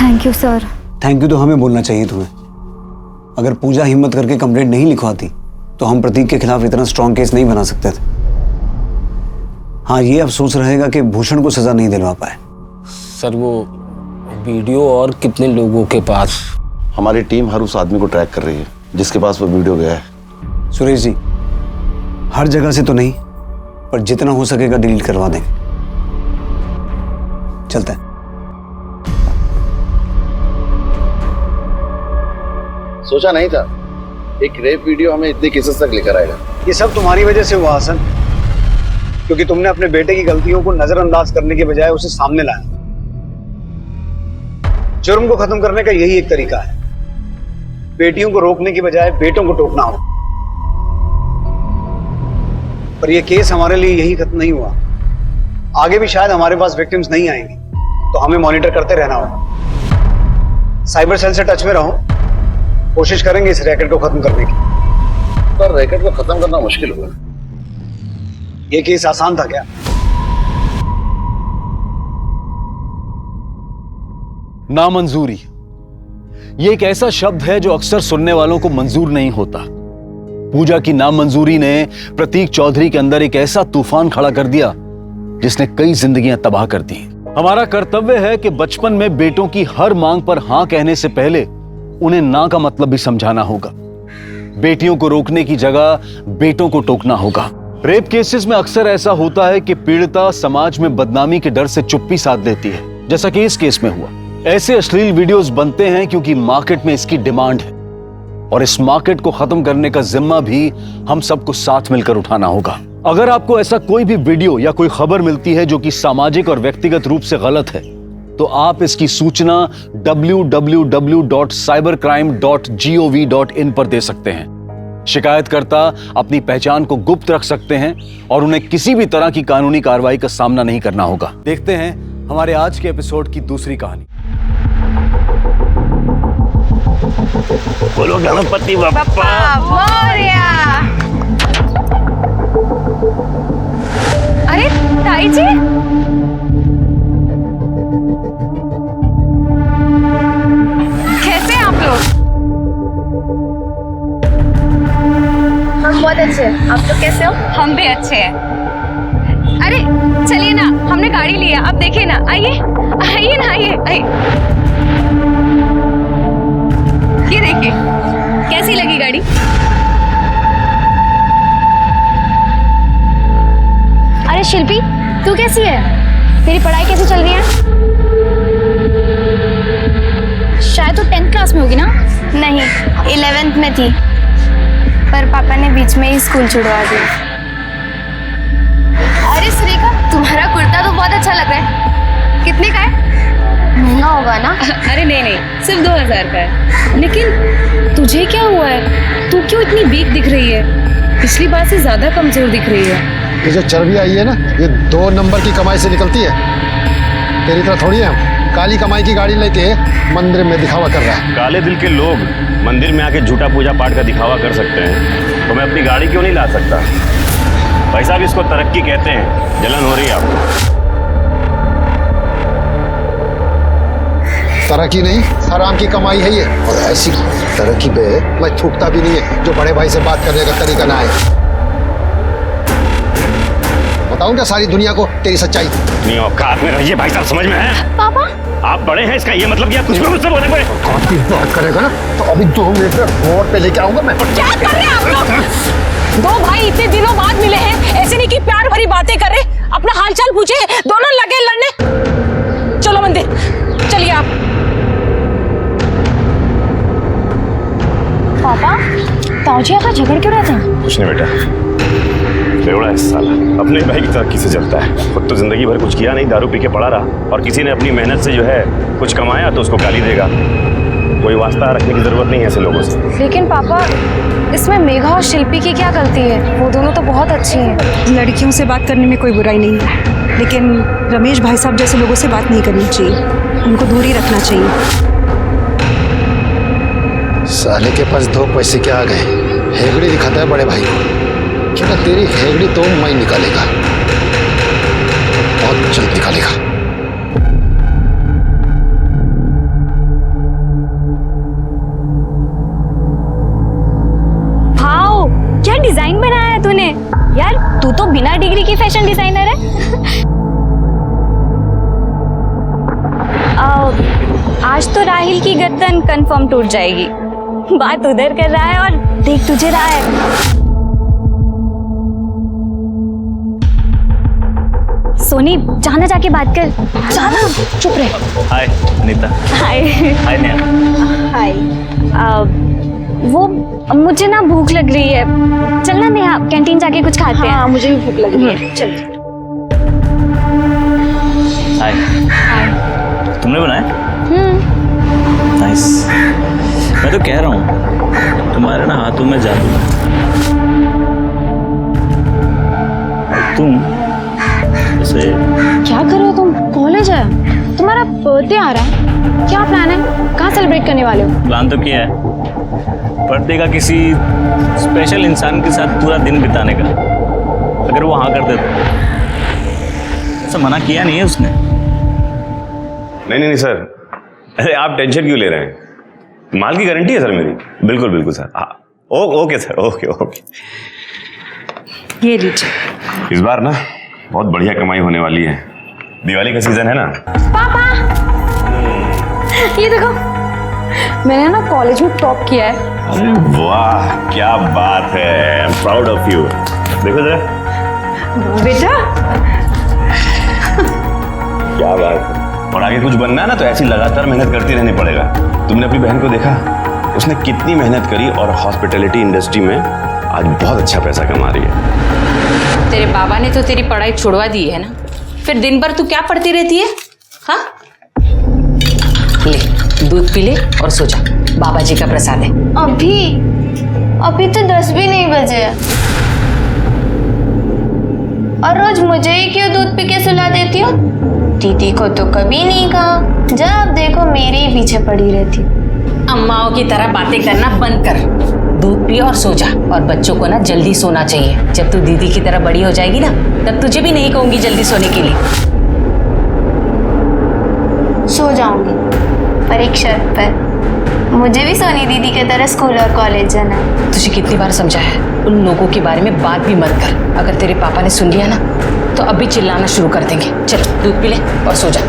Thank you sir. Thank you तो हमें बोलना चाहिए तुम्हें। अगर पूजा हिम्मत करके कंप्लेंट नहीं लिखवाती तो हम प्रतीक के खिलाफ इतना स्ट्रॉन्ग केस नहीं बना सकते थे। हाँ, ये अफसोस रहेगा कि भूषण को सजा नहीं दिलवा पाए। सर वो वीडियो और कितने लोगों के पास? हमारी टीम हर उस आदमी को ट्रैक कर रही है जिसके पास वो वीडियो गया है। सुरेश जी, हर जगह से तो नहीं, पर जितना हो सकेगा डिलीट करवा देंगे। चलते हैं। सोचा नहीं था एक रेप वीडियो हमें इतने केसेस तक लेकर आएगा। ये सब तुम्हारी वजह से हुआ हसन, क्योंकि तुमने अपने बेटे की गलतियों को नजरअंदाज करने के बजाय उसे सामने लाया। जुर्म को खत्म करने का यही एक तरीका है, बेटियों को रोकने की बजाय बेटों को टोकना हो। पर यह केस हमारे लिए यही खत्म नहीं हुआ, आगे भी शायद हमारे पास विक्टिम्स नहीं आएंगे, तो हमें मॉनिटर करते रहना होगा। साइबर सेल से टच में रहो, कोशिश करेंगे इस रैकेट को खत्म करने की। पर रैकेट को खत्म करना मुश्किल होगा। ये केस आसान था क्या? नामंजूरी, ये एक ऐसा शब्द है जो अक्सर सुनने वालों को मंजूर नहीं होता। पूजा की नामंजूरी ने प्रतीक चौधरी के अंदर एक ऐसा तूफान खड़ा कर दिया जिसने कई जिंदगियां तबाह कर दी। हमारा कर्तव्य है कि बचपन में बेटों की हर मांग पर हां कहने से पहले उन्हें ना का मतलब भी समझाना होगा। बेटियों को रोकने की जगह बेटों को टोकना होगा। रेप केसेस में अक्सर ऐसा होता है कि पीड़िता समाज में बदनामी के डर से चुप्पी साध लेती है, जैसा कि इस केस में हुआ। ऐसे अश्लील वीडियोस बनते हैं क्योंकि मार्केट में इसकी डिमांड है, और इस मार्केट को खत्म करने का जिम्मा भी हम सबको साथ मिलकर उठाना होगा। अगर आपको ऐसा कोई भी वीडियो या कोई खबर मिलती है जो कि सामाजिक और व्यक्तिगत रूप से गलत है, तो आप इसकी सूचना www.cybercrime.gov.in पर दे सकते हैं। शिकायतकर्ता अपनी पहचान को गुप्त रख सकते हैं और उन्हें किसी भी तरह की कानूनी कार्रवाई का सामना नहीं करना होगा। देखते हैं हमारे आज के एपिसोड की दूसरी कहानी। बोलो गणपति बप्पा मोरया। अरे ताई जी, कैसे हैं आप लोग? हम बहुत अच्छे हैं, आप लोग कैसे हो? हम भी अच्छे हैं। अरे चलिए ना, हमने गाड़ी ली है, आप देखिए ना। आइए आइए ना, आइए आइए। ये देखिए, कैसी लगी गाड़ी? अरे शिल्पी, तू कैसी है? तेरी पढ़ाई कैसी चल रही है? शायद तू 10th क्लास में होगी ना? नहीं, 11th में थी, पर पापा ने बीच में ही स्कूल छुड़वा दिया। अरे सुरेखा, तुम्हारा कुर्ता तो बहुत अच्छा लग रहा है। कितने का है? महंगा होगा ना? अरे नहीं नहीं, सिर्फ 2000 का है। लेकिन तुझे क्या हुआ है? तू क्यों इतनी वीक दिख रही है? पिछली बार से ज्यादा कमजोर दिख रही है। ये जो चर्बी आई है ना, ये 2 नंबर की कमाई से निकलती है। तेरी तरह थोड़ी है हम काली कमाई की गाड़ी लेके मंदिर में दिखावा कर रहा है। काले दिल के लोग मंदिर में आके झूठा पूजा पाठ का दिखावा कर सकते हैं, तो मैं अपनी गाड़ी क्यों नहीं ला सकता? भाई साहब, इसको तरक्की कहते हैं। जलन हो रही है आपको? तरक्की नहीं, हराम की कमाई है ये। और ऐसी तरक्की पे मैं थूकता भी नहीं है जो बड़े भाई से बात करने का तरीका ना है। बताऊं क्या सारी दुनिया को तेरी सच्चाई? नहीं, औकात में रहिए भाई साहब, समझ में है? पापा, आप बड़े हैं, इसका ये मतलब क्या? कुछ भी मुझसे बोले कोई औकात की बात करेगा ना तो अभी 2 मिनट में रोड पे लेके आऊंगा मैं। क्या कर रहे हैं आप लोग? 2 भाई इतने दिनों बाद मिले हैं, ऐसे नहीं कि प्यार भरी बातें कर रहे, अपना हालचाल पूछे, दोनों लगे लड़ने। चलो मंदिर, चलिए आप। पापा, ताऊजी आकर झगड़ क्यों रहते हैं? कुछ नहीं बेटा, बेवड़ा है साला, अपने भाई की तरक्की से चलता है। खुद तो जिंदगी भर कुछ किया नहीं, दारू पी के पड़ा रहा, और किसी ने अपनी मेहनत से जो है कुछ कमाया तो उसको गाली देगा। कोई वास्ता रखने की जरूरत नहीं है ऐसे लोगों से। लेकिन पापा, इसमें मेघा और शिल्पी की क्या गलती है? वो दोनों तो बहुत अच्छी हैं। लड़कियों से बात करने में कोई बुराई नहीं है, लेकिन रमेश भाई साहब जैसे लोगों से बात नहीं करनी चाहिए, उनको दूर ही रखना चाहिए। साले के पास 2 पैसे क्या आ गए, हेगड़ी दिखाता है बड़े भाई को। क्यों ना तेरी हेगड़ी तो मैं निकालेगा, बहुत जल्द निकालेगा। वाओ, क्या डिजाइन बनाया है तूने यार, तू तो बिना डिग्री की फैशन डिजाइनर है। आज तो राहिल की गर्दन कंफर्म टूट जाएगी। बात उधर कर रहा है और देख तुझे रहा है। सोनी, जाना जाके बात कर, जाना, चुप रहे। हाय नीता। हाय। हाय नेहा। हाय। वो मुझे ना भूख लग रही है, चलना नेहा, कैंटीन जाके कुछ खाते हैं। हाँ, मुझे भी भूख लग रही है, चल। हाय। हाय। तुमने बनाया? नाइस। मैं तो कह रहा हूँ तुम्हारे ना हाथों में जादू है। तुम जैसे क्या कर रहे हो तुम? कॉलेज है, तुम्हारा बर्थडे आ रहा है, क्या प्लान है? कहाँ सेलिब्रेट करने वाले हो? प्लान तो किया है, बर्थडे का किसी स्पेशल इंसान के साथ पूरा दिन बिताने का। अगर वो हाँ कर दे तो। ऐसा मना किया नहीं है उसने। नहीं सर, अरे आप टेंशन क्यों ले रहे हैं? माल की गारंटी है सर मेरी। बिल्कुल बिल्कुल सर। हाँ, ओके सर, ओके। ये लीजिए। इस बार ना बहुत बढ़िया कमाई होने वाली है, दिवाली का सीजन है ना। पापा, ये देखो, मैंने ना कॉलेज में टॉप किया है। अरे वाह, क्या बात है, I am proud of you. देखो जरा। बेटा क्या बात है। और आगे कुछ बनना है ना तो ऐसी लगातार मेहनत करती रहनी पड़ेगा। तुमने अपनी बहन को देखा, उसने कितनी मेहनत करी और हॉस्पिटैलिटी इंडस्ट्री में आज बहुत अच्छा पैसा कमा रही है। तेरे बाबा ने तो तेरी पढ़ाई छुड़वा दी है ना, फिर दिन भर तू क्या पढ़ती रहती है? हाँ, ले दूध पी ले और सो जा, बाबा जी का प्रसाद है। अभी तो 10 भी नहीं बजे। और रोज मुझे ही क्यों दूध पी के सुला देती हो? दीदी को तो कभी नहीं कहा, जब देखो मेरे ही पीछे पड़ी रहती। अम्माओं की तरह बातें करना बंद कर, दूध पी और सो जा। और बच्चों को ना जल्दी सोना चाहिए। जब तू दीदी की तरह बड़ी हो जाएगी ना, तब तुझे भी नहीं कहूंगी जल्दी सोने के लिए। सो जाऊंगी, पर एक शर्त पर। मुझे भी सोनी दीदी की तरह स्कूल और कॉलेज जाना है। तुझे कितनी बार समझाया है, उन लोगों के बारे में बात भी मत कर। अगर तेरे पापा ने सुन लिया ना तो अभी चिल्लाना शुरू कर देंगे। चल दूध पी ले और सो जा।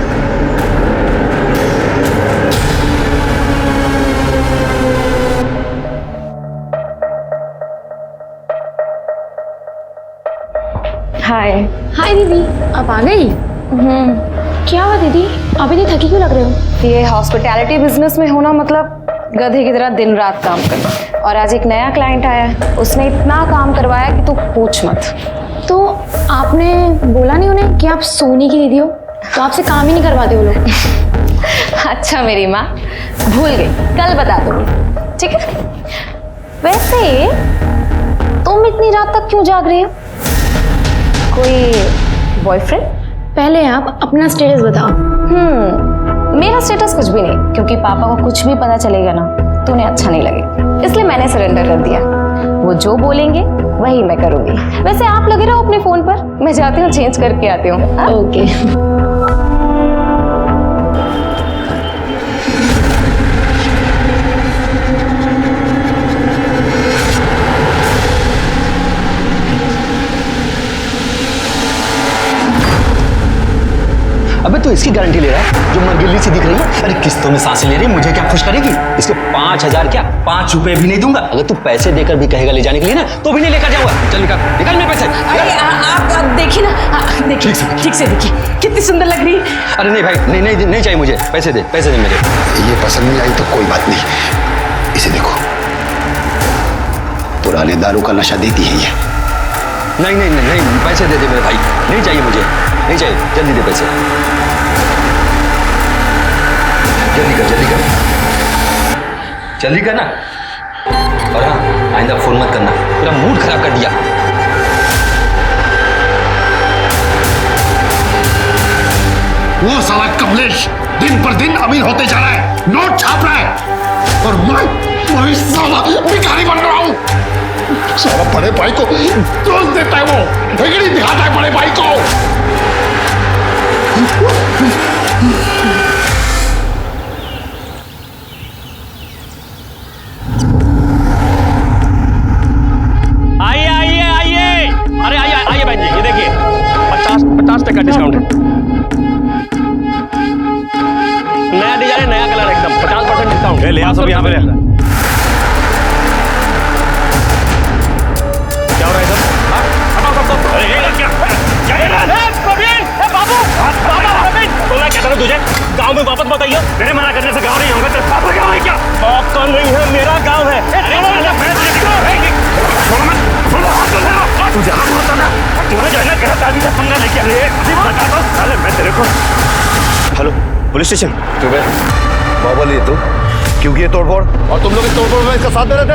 हाय हाय दीदी, आप आ गई? क्या हुआ दीदी, अभी नहीं थकी क्यों लग रहे हो? ये हॉस्पिटैलिटी बिजनेस में होना मतलब गधे की तरह दिन रात काम करना। और आज एक नया क्लाइंट आया है, उसने इतना काम करवाया कि तू पूछ मत। तो आपने बोला नहीं उन्हें कि आप सोनी की दीदी हो? तो आपसे काम ही नहीं करवाते वो लोग। अच्छा मेरी माँ, भूल गई, कल बता दूंगी, ठीक है? वैसे तुम इतनी रात तक क्यों जाग रही हो? कोई बॉयफ्रेंड? पहले आप अपना स्टेटस बताओ। मेरा स्टेटस कुछ भी नहीं, क्योंकि पापा को कुछ भी पता चलेगा ना तो उन्हें अच्छा नहीं लगेगा, इसलिए मैंने सरेंडर कर दिया। वो जो बोलेंगे वही मैं करूंगी। वैसे आप लगे रहो अपने फोन पर, मैं जाती हूँ चेंज करके आती हूँ। ओके। अबे तो इसकी गारंटी ले रहा है जो मरगिल्ली सी दिख रही है। अरे किस्तों में सांसें ले रही है, मुझे क्या खुश करेगी? इसके 5,000 क्या 5 रुपए भी नहीं दूंगा। अगर तू पैसे देकर भी कहेगा ले जाने के लिए ना तो भी नहीं लेकर जाऊंगा। चल निकाल निकाल मेरे पैसे। अरे आप देखिए ना, देखिए ठीक से देखिए, कितनी सुंदर लग रही है। अरे नहीं भाई, नहीं नहीं नहीं चाहिए मुझे, पैसे दे मेरे। ये पसंद नहीं आई तो कोई बात नहीं, इसे देखो, पुराने दारू का नशा देती है ये। नहीं नहीं नहीं नहीं, पैसे दे मेरे भाई, नहीं चाहिए मुझे, नहीं चाहिए, जल्दी दे पैसे, जल्दी कर ना। और हाँ, आइंदा फोन मत करना, मेरा मूड खराब कर दिया। वो साला कमलेश दिन पर दिन अमीर होते जा रहा है, नोट छाप रहा है, और मैं साला भिखारी बन रहा हूं। साला बड़े भाई को दोष देता है, वो ठेकड़ी दिखाता है बड़े भाई को। आइए आइए आइए, अरे आइए आइए बहन जी, ये देखिए 50% डिस्काउंट है। नया डिजाइन, नया कलर, एकदम 50% डिस्काउंट। ले आओ सब यहाँ पे। क्या हो रहा है सब? हटाओ सब। अरे ये क्या प्रवीण, बाबू, बाबा प्रवीण, तो मैं कहता हूँ तुझे गांव में वापस मत आइए। मेरे मना करने से गांव नहीं होगा। तेरे पापा गांव है क्या? आपका नहीं है, मेरा गांव है। तुझे हाथ होता ना, तुम्हें जाना कहता भी था, पंगा लेके आए। अभी बताता हूँ साले मैं तेरे को। Hello police station. बाहुबली तू क्योंकि ये तोड़फोड़, और तुम लोग इस तोड़फोड़ में इसका साथ दे रहे थे?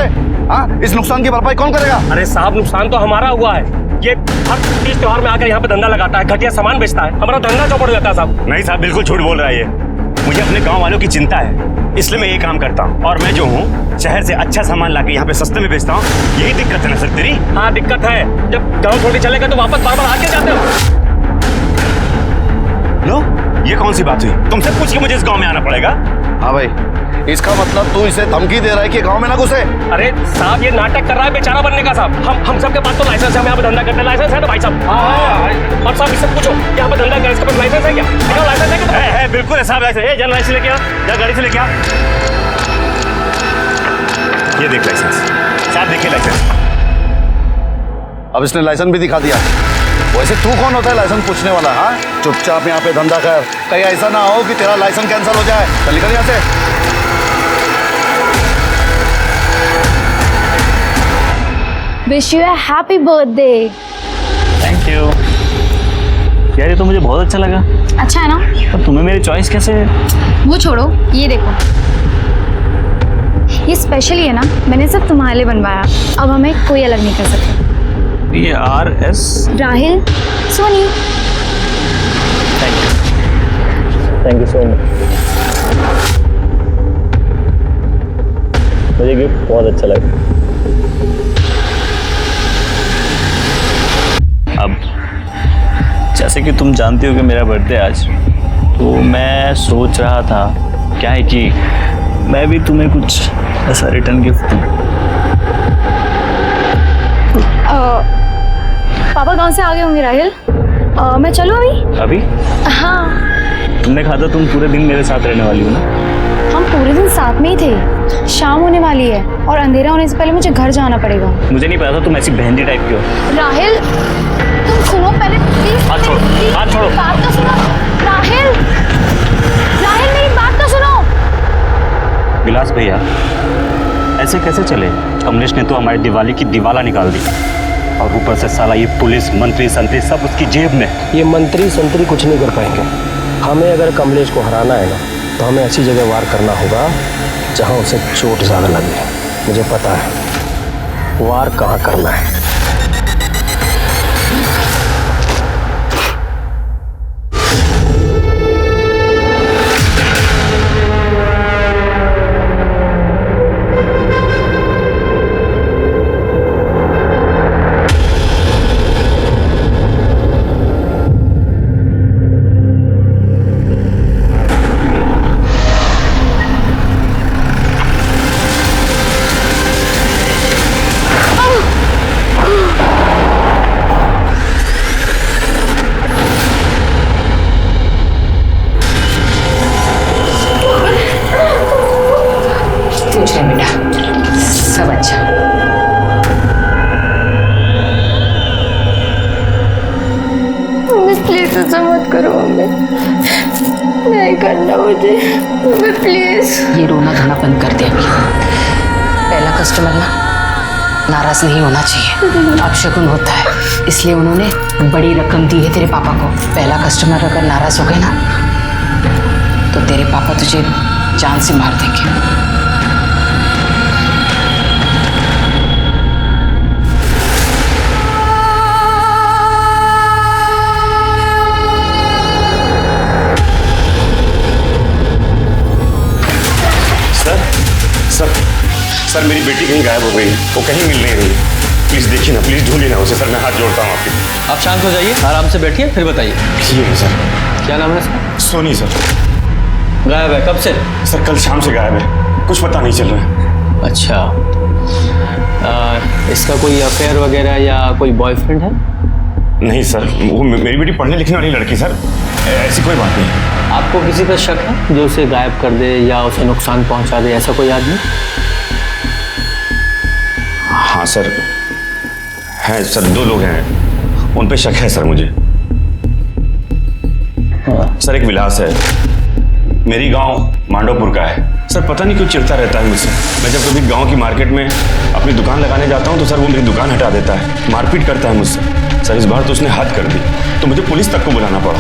हाँ, इस नुकसान की भरपाई कौन करेगा? अरे साहब, नुकसान तो हमारा हुआ है। ये हर तीज त्योहार में आकर यहाँ पे धंधा लगाता है, घटिया सामान बेचता है, हमारा धंधा चौपड़ जाता है साहब। नहीं साहब, बिल्कुल झूठ बोल रहा है ये। मुझे अपने गांव वालों की चिंता है, इसलिए मैं ये काम करता हूँ। और मैं जो हूँ शहर से अच्छा सामान लाके यहाँ पे सस्ते में बेचता हूँ। यही दिक्कत है ना सर तेरी? हाँ दिक्कत है, जब गाँव छोड़ के चलेगा तो वापस बार बार आके जाते हो। लो, ये कौन सी बात हुई? तुमसे पूछ के मुझे इस गाँव में आना पड़ेगा? हाँ भाई, इसका मतलब तू इसे धमकी दे रहा है कि गांव में ना घुसे? अरे साहब, ये नाटक कर रहा है बेचारा बनने का साहब। हम सबके पास तो लाइसेंस है, हम यहाँ पे धंधा करते हैं। लाइसेंस है ना भाई साहब? हाँ। और साहब इससे पूछो यहाँ पे धंधा कर, इसके पास लाइसेंस है क्या? लाइसेंस है क्या? बिल्कुल है साहब, लाइसेंस है। लाइसेंस लेके आ, जा गाड़ी से लेके आ। ये देख लाइसेंस साहब, देखिए लाइसेंस। अब इसने लाइसेंस भी दिखा दिया। वैसे तू कौन होता है लाइसेंस पूछने वाला? हाँ, चुपचाप यहाँ पे धंधा कर, कहीं ऐसा ना हो कि तेरा लाइसेंस कैंसिल हो जाए। चल निकल यहाँ से। Wish you a happy birthday. Thank you यार, ये तो मुझे बहुत अच्छा लगा। अच्छा है ना? पर तुम्हें मेरी चॉइस कैसे? वो छोड़ो, ये देखो, ये स्पेशल ही है ना, मैंने सब तुम्हारे लिए बनवाया। अब हमें कोई अलग नहीं कर सकता। ये RS Rahil Soni. Thank you so much. मुझे गिफ्ट बहुत अच्छा लगा। अब जैसे कि तुम जानती हो कि मेरा बर्थडे आज, तो मैं सोच रहा था क्या है कि मैं भी तुम्हें कुछ ऐसा रिटर्न गिफ्ट दूं। पापा गांव से आ गए होंगे राहिल। मैं चलूं अभी? अभी? हाँ। तुमने कहा था तुम पूरे दिन मेरे साथ रहने वाली हो ना? हम पूरे दिन साथ में ही थे। शाम होने वाली है और अंधेरा होने से पहले मुझे घर जाना पड़ेगा। मुझे नहीं पता था तुम ऐसी बहनजी टाइप की हो। राहिल तुम सुनो पहले प्लीज। हाथ छोड़ो, हाथ छोड़ो। बात तो सुनो राहिल। राहिल मेरी बात तो सुनो। विलास भैया, ऐसे कैसे चले? कमलेश ने तो हमारी दिवाली की दिवाला निकाल दी, और ऊपर से साला ये पुलिस मंत्री संतरी सब उसकी जेब में। ये मंत्री संतरी कुछ नहीं कर पाएंगे। हमें अगर कमलेश को हराना है ना, तो हमें ऐसी जगह वार करना होगा जहां उसे चोट ज़्यादा लगे। मुझे पता है वार कहाँ करना है। ये रोना धोना बंद कर दे अभी। पहला कस्टमर ना नाराज नहीं होना चाहिए, अपशकुन होता है, इसलिए उन्होंने बड़ी रकम दी है तेरे पापा को। पहला कस्टमर अगर नाराज हो गए ना, तो तेरे पापा तुझे जान से मार देंगे। सर मेरी बेटी कहीं गायब हो गई, वो कहीं मिल नहीं रही। प्लीज देखिए ना, प्लीज ढूंढिए ना उसे। सर मैं हाथ जोड़ता हूँ आपके। आप शांत हो जाइए, आराम से बैठिए, फिर बताइए। ये है सर। क्या नाम है इसका? सोनी सर। गायब है कब से? सर कल शाम से गायब है, कुछ पता नहीं चल रहा है। अच्छा, इसका कोई अफेयर वगैरह या कोई बॉयफ्रेंड है? नहीं सर, वो मेरी बेटी पढ़ने लिखने वाली लड़की सर, ऐसी कोई बात नहीं। आपको किसी पर शक है जो उसे गायब कर दे या उसे नुकसान पहुंचा दे, ऐसा कोई आदमी? हाँ सर, है सर, 2 लोग हैं, उन पे शक है सर मुझे। सर एक विलास है, मेरी गांव मांडवपुर का है। सर पता नहीं क्यों चिढ़ता रहता है मुझसे। मैं जब कभी गांव की मार्केट में अपनी दुकान लगाने जाता हूं तो सर वो मेरी दुकान हटा देता है, मारपीट करता है मुझसे। सर इस बार तो उसने हद कर दी, तो मुझे पुलिस तक को बुलाना पड़ा।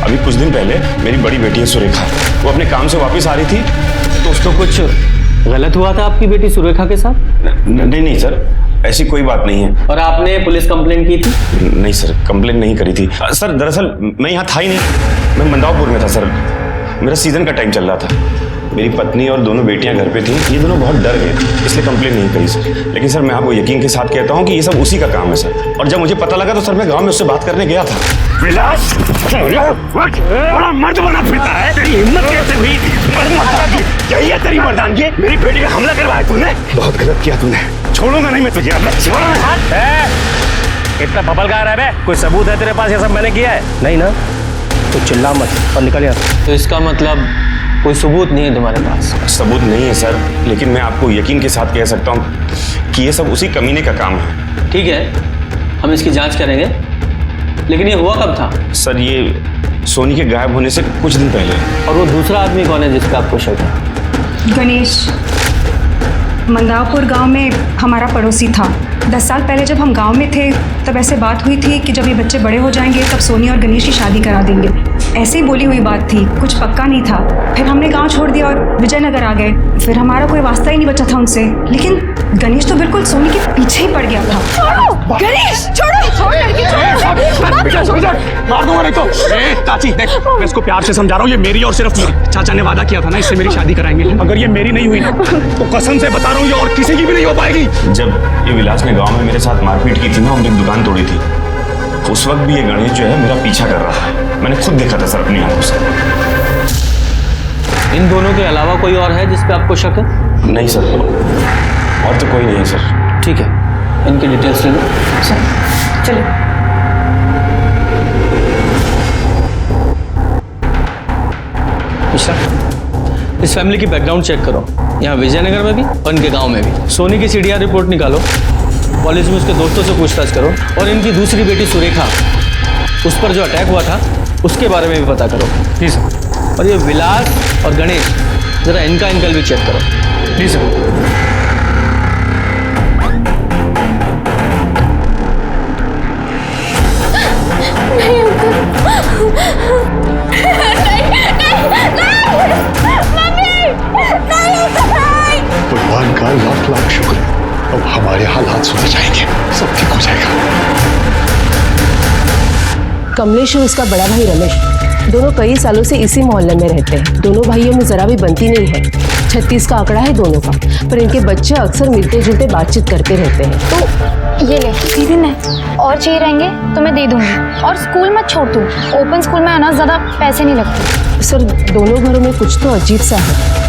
अभी कुछ दिन पहले मेरी बड़ी बेटी है सुरेखा, वो अपने काम से वापस आ रही थी, तो उसको कुछ गलत हुआ था आपकी बेटी सुरेखा के साथ? नहीं सर, ऐसी कोई बात नहीं है। और आपने पुलिस कंप्लेंट की थी? नहीं सर, कंप्लेंट नहीं करी थी सर। दरअसल मैं यहाँ था ही नहीं, मैं मंदावपुर में था सर। मेरा सीजन का टाइम चल रहा था। मेरी पत्नी और दोनों बेटियां घर पे थी, ये दोनों बहुत डर गए, इसलिए कंप्लेंट नहीं करी सर। लेकिन सर मैं आपको यकीन के साथ कहता हूँ कि ये सब उसी का काम है सर। और जब मुझे पता लगा तो सर मैं गांव में उससे बात करने गया था। विलास, बड़ा मर्द बना फिरता है, तेरी हिम्मत कैसे हुई? यही है तेरी मर्दानगी? मेरी बेटी पे हमला करवाया तूने, बहुत गलत किया तूने, छोड़ूंगा नहीं मैं तुझे। इतना बबल गा रहा है? कोई सबूत है तेरे पास ये सब मैंने किया है? नहीं ना, तो चिल्ला मत और निकल यहाँ। तो इसका मतलब कोई सबूत नहीं है तुम्हारे पास? सबूत नहीं है सर, लेकिन मैं आपको यकीन के साथ कह सकता हूँ कि ये सब उसी कमीने का काम है। ठीक है, हम इसकी जांच करेंगे, लेकिन ये हुआ कब था? सर ये सोनी के गायब होने से कुछ दिन पहले। और वो दूसरा आदमी कौन है जिस पे आपको शक है? गणेश मंदावपुर गांव में हमारा पड़ोसी था। 10 साल पहले जब हम गांव में थे तब ऐसे बात हुई थी कि जब ये बच्चे बड़े हो जाएंगे तब सोनी और गणेश की शादी करा देंगे। ऐसे ही बोली हुई बात थी, कुछ पक्का नहीं था। फिर हमने गांव छोड़ दिया और विजयनगर आ गए। फिर हमारा कोई वास्ता ही नहीं बचा था उनसे। लेकिन गणेश तो बिल्कुल सोनी के पीछे ही पड़ गया था। छोड़ो गणेश, छोड़ो लड़की, मार दूंगा नहीं तो। चाची देख, मैं इसको प्यार से समझा रहा हूँ, ये मेरी और सिर्फ मेरी। चाचा ने वादा किया था ना इससे मेरी शादी कराएंगे। अगर ये मेरी नहीं हुई ना तो कसम से बता रहा हूँ ये और किसी की भी नहीं हो पाएगी। जब ये विलास ने गांव में मेरे साथ मारपीट की थी ना, उनकी दुकान तोड़ी थी, उस वक्त भी ये गणेश जो है मेरा पीछा कर रहा है। मैंने खुद देखा था सर अपनी आंखों से। इन दोनों के अलावा कोई और है जिस पे आपको शक है? नहीं सर, और तो कोई नहीं है सर। ठीक है, इनकी डिटेल्स ले लो। चलो मिश्रा, इस फैमिली की बैकग्राउंड चेक करो, यहाँ विजयनगर में भी और इनके गांव में भी। सोनी की सीडीआर रिपोर्ट निकालो, कॉलेज में उसके दोस्तों से पूछताछ करो, और इनकी दूसरी बेटी सुरेखा, उस पर जो अटैक हुआ था उसके बारे में भी पता करो। प्लीज। और ये विलास और गणेश, जरा इनका इनकल भी चेक करो। प्लीज। भगवान का लाख लाख शुक्र, अब हमारे हालात सुधर जाएंगे, सब ठीक हो जाएगा। कमलेश और उसका बड़ा भाई रमेश दोनों कई सालों से इसी मोहल्ले में रहते हैं। दोनों भाइयों में जरा भी बनती नहीं है। 36 का आंकड़ा है दोनों का, पर इनके बच्चे अक्सर मिलते जुलते बातचीत करते रहते हैं। तो ये ले दीदी, ने और चाहिए रहेंगे तो मैं दे दूंगी। और स्कूल मत छोड़ तू, ओपन स्कूल में आना ज़्यादा पैसे नहीं लगते। सर दोनों घरों में कुछ तो अजीब सा है,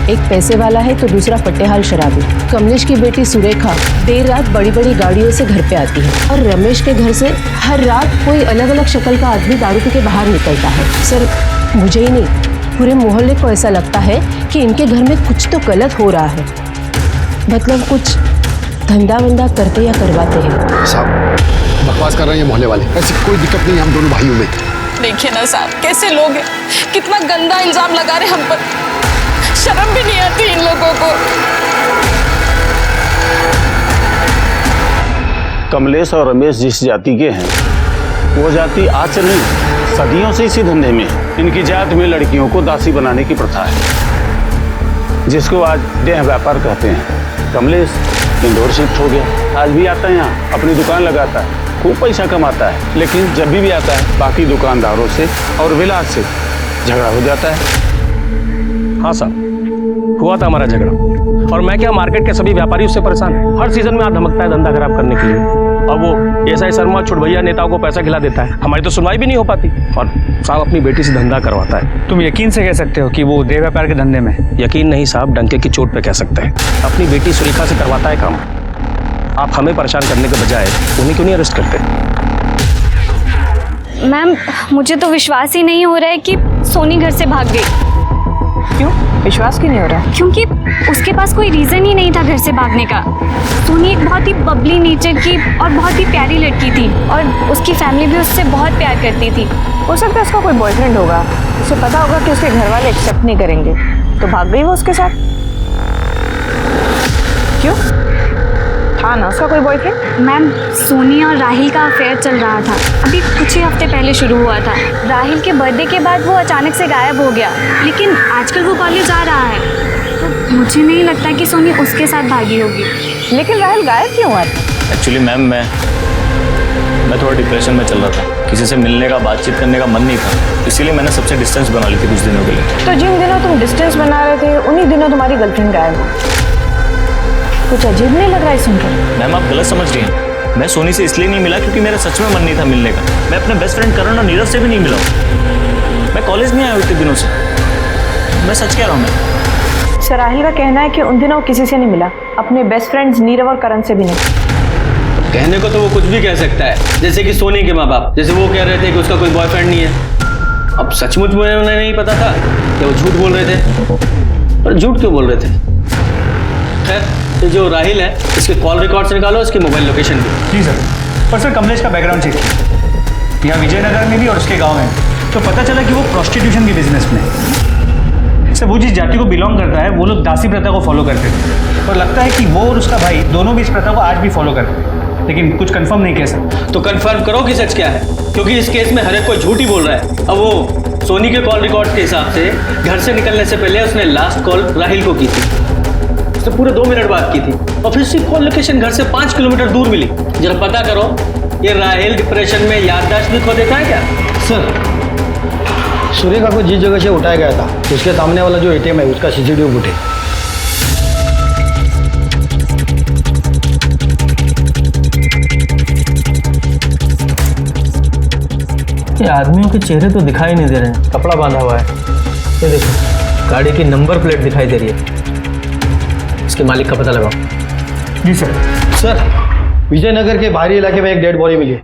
एक पैसे वाला है तो दूसरा फटेहाल शराबी। कमलेश की बेटी सुरेखा देर रात बड़ी बड़ी गाड़ियों से घर पे आती है, और रमेश के घर से हर रात कोई अलग अलग शक्ल का आदमी दारू पी के बाहर निकलता है। सर मुझे ही नहीं, पूरे मोहल्ले को ऐसा लगता है कि इनके घर में कुछ तो गलत हो रहा है। मतलब कुछ धंधा वंदा करते या करवाते हैं। साहब बकवास कर रहे हैं मोहल्ले वाले, ऐसी कोई दिक्कत नहीं है हम दोनों भाइयों में। देखिए ना साहब, कैसे लोग हैं, कितना गंदा इल्जाम लगा रहे हम पर। शर्म भी नहीं आती इन लोगों को। कमलेश और रमेश जिस जाति के हैं, वो जाति आज से नहीं, सदियों से इसी धंधे में है। इनकी जात में लड़कियों को दासी बनाने की प्रथा है, जिसको आज देह व्यापार कहते हैं। कमलेश इंदौर शिफ्ट हो गया, आज भी आता है यहाँ, अपनी दुकान लगाता है, खूब पैसा कमाता है, लेकिन जब भी आता है बाकी दुकानदारों से और विलास से झगड़ा हो जाता है। हाँ साहब, हुआ था हमारा झगड़ा, और मैं क्या, मार्केट के सभी व्यापारी उससे परेशान हैं। हर सीजन में आ धमकता है धंधा खराब करने के लिए, और वो एसआई शर्मा छुटभैया नेताओं को पैसा खिला देता है। हमारी तो सुनवाई भी नहीं हो पाती, और साहब अपनी बेटी से धंधा करवाता है। तुम यकीन से कह सकते हो कि वो देह व्यापार के धंधे में? यकीन नहीं साहब, डंके की चोट पे कह सकते हैं। अपनी बेटी सुरेखा से करवाता है काम। आप हमें परेशान करने के बजाय उन्हें क्यों नहीं अरेस्ट करते? मैम मुझे तो विश्वास ही नहीं हो रहा है कि सोनी घर से भाग गई। क्यों विश्वास क्यों नहीं हो रहा है? क्योंकि उसके पास कोई रीजन ही नहीं था घर से भागने का। सोनी एक बहुत ही बबली नेचर की और बहुत ही प्यारी लड़की थी, और उसकी फैमिली भी उससे बहुत प्यार करती थी। हो सकता है उसका कोई बॉयफ्रेंड होगा, उसे पता होगा कि उसके घर वाले एक्सेप्ट नहीं करेंगे, तो भाग गई वो उसके साथ। क्यों, था ना उसका कोई बॉयफ्रेंड? मैम सोनी और राहिल का अफेयर चल रहा था, अभी कुछ ही हफ्ते पहले शुरू हुआ था। राहिल के बर्थडे के बाद वो अचानक से गायब हो गया, लेकिन आजकल वो कॉलेज आ रहा है, तो मुझे नहीं लगता कि सोनी उसके साथ भागी होगी। लेकिन राहिल गायब क्यों हुआ? एक्चुअली मैम मैं थोड़ा डिप्रेशन में चल रहा था, किसी से मिलने का बातचीत करने का मन नहीं था, इसीलिए मैंने सबसे डिस्टेंस बना ली थी कुछ दिनों के लिए। तो जिन दिनों तुम डिस्टेंस बना रहे थे उन्हीं दिनों तुम्हारी गर्लफ्रेंड गायब हो। कुछ अजीब नहीं लग रहा है सुनकर? मैम आप गलत समझ रही हैं, मैं सोनी से इसलिए नहीं मिला क्योंकि मेरा सच में मन नहीं था मिलने का। मैं अपने बेस्ट फ्रेंड करण और नीरज से भी नहीं मिला, मैं कॉलेज नहीं आया इतने दिनों से, मैं सच कह रहा हूँ। मैं सर राहिल का कहना है कि उन दिनों किसी से नहीं मिला, अपने बेस्ट फ्रेंड्स नीरव और करण से भी नहीं। कहने को तो वो कुछ भी कह सकता है, जैसे कि सोनी के माँ बाप, जैसे वो कह रहे थे कि उसका कोई बॉयफ्रेंड नहीं है। अब सचमुच मुझे उन्हें नहीं पता था कि वो झूठ बोल रहे थे, पर झूठ क्यों बोल रहे थे? खैर, ये जो राहिल है, इसके कॉल रिकॉर्ड से निकालो, इसकी मोबाइल लोकेशन भी। जी सर। पर सर कमलेश का बैकग्राउंड चेक किया, यहाँ विजयनगर में भी और उसके गांव में, तो पता चला कि वो प्रोस्टिट्यूशन के बिजनेस में है। सर वो जिस जाति को बिलोंग करता है वो लोग दासी प्रथा को फॉलो करते थे, और लगता है कि वो और उसका भाई दोनों भी इस प्रथा को आज भी फॉलो करते हैं, लेकिन कुछ कंफर्म नहीं कह सकते। तो कंफर्म करो कि सच क्या है, क्योंकि इस केस में हर एक कोई झूठ ही बोल रहा है। अब वो सोनी के कॉल रिकॉर्ड के हिसाब से घर से निकलने से पहले उसने लास्ट कॉल राहिल को की थी, उसने पूरे 2 मिनट बात की थी, और फिर उसकी कॉल लोकेशन घर से 5 किलोमीटर दूर मिली। जरा पता करो, ये राहिल डिप्रेशन में याददाश्त भी खो देता है क्या? सर सूर्य को जिस जगह से उठाया गया था उसके सामने वाला जो एटीएम है उसका सीसीटीवी फुटेज। ये आदमियों के चेहरे तो दिखाई नहीं दे रहे हैं, कपड़ा बांधा हुआ है। ये देखो, गाड़ी की नंबर प्लेट दिखाई दे रही है। इसके मालिक का पता लगाओ। जी सर। सर विजयनगर के बाहरी इलाके में एक डेड बॉडी मिली है।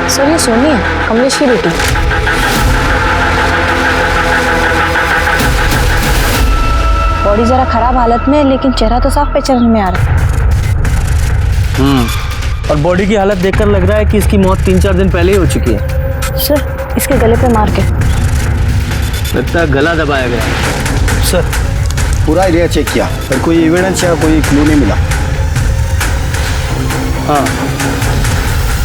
सर ये सोनी है, कमलेश की बेटी। बॉडी जरा खराब हालत में है, लेकिन चेहरा तो साफ पहचान में आ रहा है। और बॉडी की हालत देखकर लग रहा है कि इसकी मौत 3-4 दिन पहले ही हो चुकी है। सर इसके गले पे मार के लगता है गला दबाया गया। सर पूरा एरिया चेक किया पर कोई एविडेंस या कोई क्लू नहीं मिला। हाँ,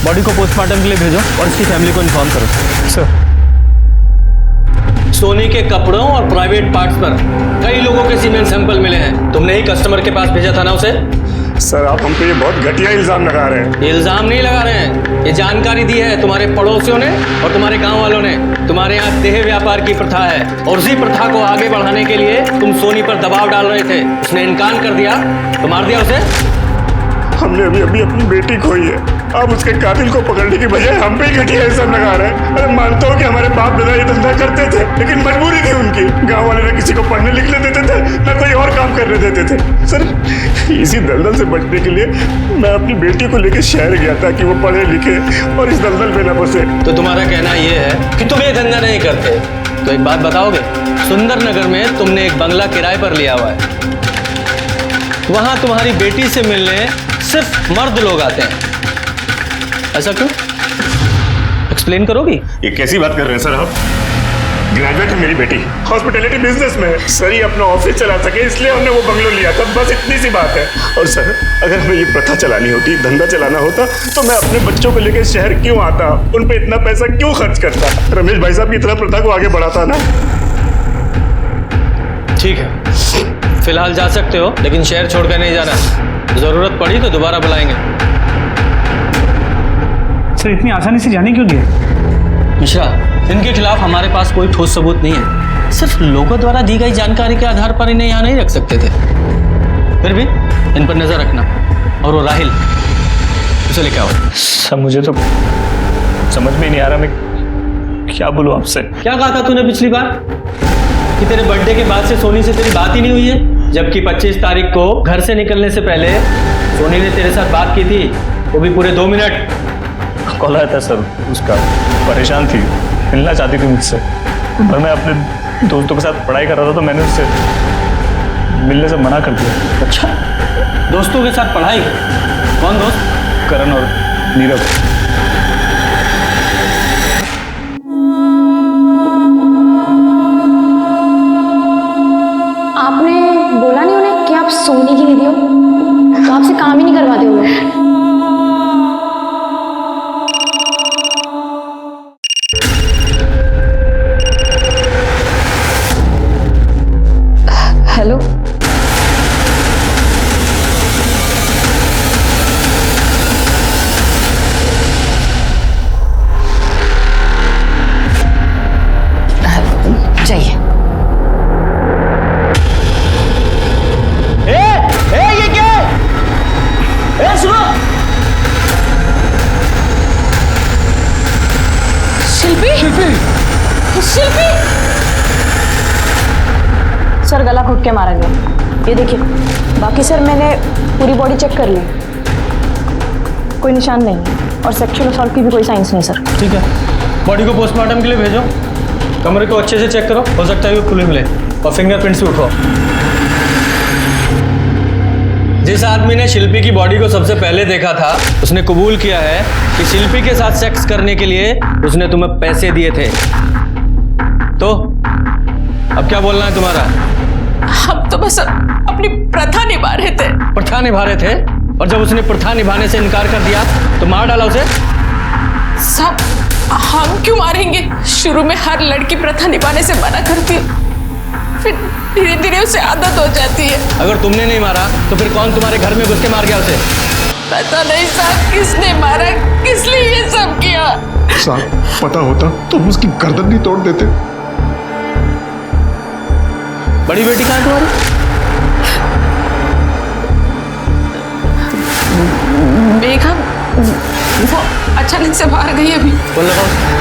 बॉडी को पोस्टमार्टम के लिए भेजो और इसकी फैमिली को इन्फॉर्म करो। सर सोनी के कपड़ों और प्राइवेट पार्ट्स पर कई लोगों के सीमेन सैंपल मिले हैं। तुमने ही कस्टमर के पास भेजा था ना उसे? सर आप हम पे ये बहुत घटिया इल्जाम लगा रहे हैं। इल्जाम नहीं लगा रहे हैं, ये जानकारी दी है तुम्हारे पड़ोसियों ने और तुम्हारे गांव वालों ने। तुम्हारे यहाँ देह व्यापार की प्रथा है और उसी प्रथा को आगे बढ़ाने के लिए तुम सोनी पर दबाव डाल रहे थे। उसने इनकार कर दिया तो मार दिया उसे। हमने अभी अपनी बेटी खोई है, अब उसके कातिल को पकड़ने की बजाय हम पे ही घटिया इल्जाम लगा रहे हैं। अरे मानता हूँ कि हमारे बाप दादा ये धंधा करते थे, लेकिन मजबूरी थी उनकी। गांव वाले ना किसी को पढ़ने लिखने देते थे, ना कोई और काम करने देते थे। सर इसी दलदल से बचने के लिए मैं अपनी बेटी को लेकर शहर गया था कि वो पढ़े लिखे और इस दलदल में न फंसे। तो तुम्हारा कहना ये है कि तुम ये धंधा नहीं करते? तो एक बात बताओगे, सुंदर नगर में तुमने एक बंगला किराए पर लिया हुआ है, वहां तुम्हारी बेटी से मिलने सिर्फ मर्द लोग आते हैं, ऐसा क्यों? एक्सप्लेन करोगी? ये कैसी बात कर रहे हैं सर आप? ग्रेजुएट है मेरी बेटी, हॉस्पिटैलिटी बिजनेस में है। सर ये अपना ऑफिस चला सके इसलिए हमने वो बंगलो लिया था, बस इतनी सी बात है। और सर अगर हमें ये प्रथा चलानी होती, धंधा चलाना होता, तो मैं अपने बच्चों को लेकर शहर क्यों आता, उन पे इतना पैसा क्यों खर्च करता? रमेश भाई साहब की तरह प्रथा को आगे बढ़ाता ना। ठीक है, फिलहाल जा सकते हो, लेकिन शहर छोड़कर नहीं जाना। जरूरत पड़ी तो दोबारा बुलाएंगे। सर इतनी आसानी से जाने क्यों दिए? मिश्रा, इनके खिलाफ हमारे पास कोई ठोस सबूत नहीं है, सिर्फ लोगों द्वारा दी गई जानकारी के आधार पर इन्हें यहाँ नहीं रख सकते थे। फिर भी इन पर नजर रखना। और वो राहिल, उसे लेके आओ। सब मुझे तो समझ में नहीं आ रहा, मैं क्या बोलूं आपसे। क्या कहा था तूने पिछली बार कि तेरे बर्थडे के बाद से सोनी से तेरी बात ही नहीं हुई है, जबकि 25 तारीख को घर से निकलने से पहले सोनी ने तेरे साथ बात की थी, वो भी पूरे 2 मिनट। कॉल आया था सर उसका, परेशान थी, मिलना चाहती थी मुझसे, पर मैं अपने दोस्तों के साथ पढ़ाई कर रहा था तो मैंने उससे मिलने से मना कर दिया। अच्छा, दोस्तों के साथ पढ़ाई? कौन दोस्त? करण और नीरव। आपने बोला नहीं उन्हें कि आप सोनी की दीदी हो, तो आपसे काम ही नहीं करवाते वो लोग। हेलो, जाइए। ये क्या है? सुनो, शिल्पी, शिल्पी। सर गला घुट के मारा गया। ये देखिए, बाकी सर मैंने पूरी बॉडी चेक कर ली, कोई निशान नहीं है और सेक्सुअल असॉल्ट की भी कोई साइंस नहीं सर। ठीक है, बॉडी को पोस्टमार्टम के लिए भेजो, कमरे को अच्छे से चेक करो, हो सकता है वो खुले मिले, और फिंगरप्रिंट्स भी उठाओ। जिस आदमी ने शिल्पी की बॉडी को सबसे पहले देखा था उसने कबूल किया है कि शिल्पी के साथ सेक्स करने के लिए उसने तुम्हें पैसे दिए थे। तो अब क्या बोलना है तुम्हारा? हम तो बस अपनी प्रथा निभा रहे थे। प्रथा निभा रहे थे? और जब उसने प्रथा निभाने से इनकार कर दिया तो मार डाला उसे? सब हम क्यों मारेंगे? शुरू में हर लड़की प्रथा निभाने से मना करती है, फिर धीरे धीरे उसे आदत हो जाती है। अगर तुमने नहीं मारा तो फिर कौन तुम्हारे घर में घुस के मार गया उसे? पता नहीं साहब किसने मारा, किस लिए ये सब किया। साहब पता होता तो हम उसकी गर्दन नहीं तोड़ देते। बड़ी बेटी कहाँ है तुम्हारी? मेघा वो अचानक से बाहर गई अभी। बोल लगाओ।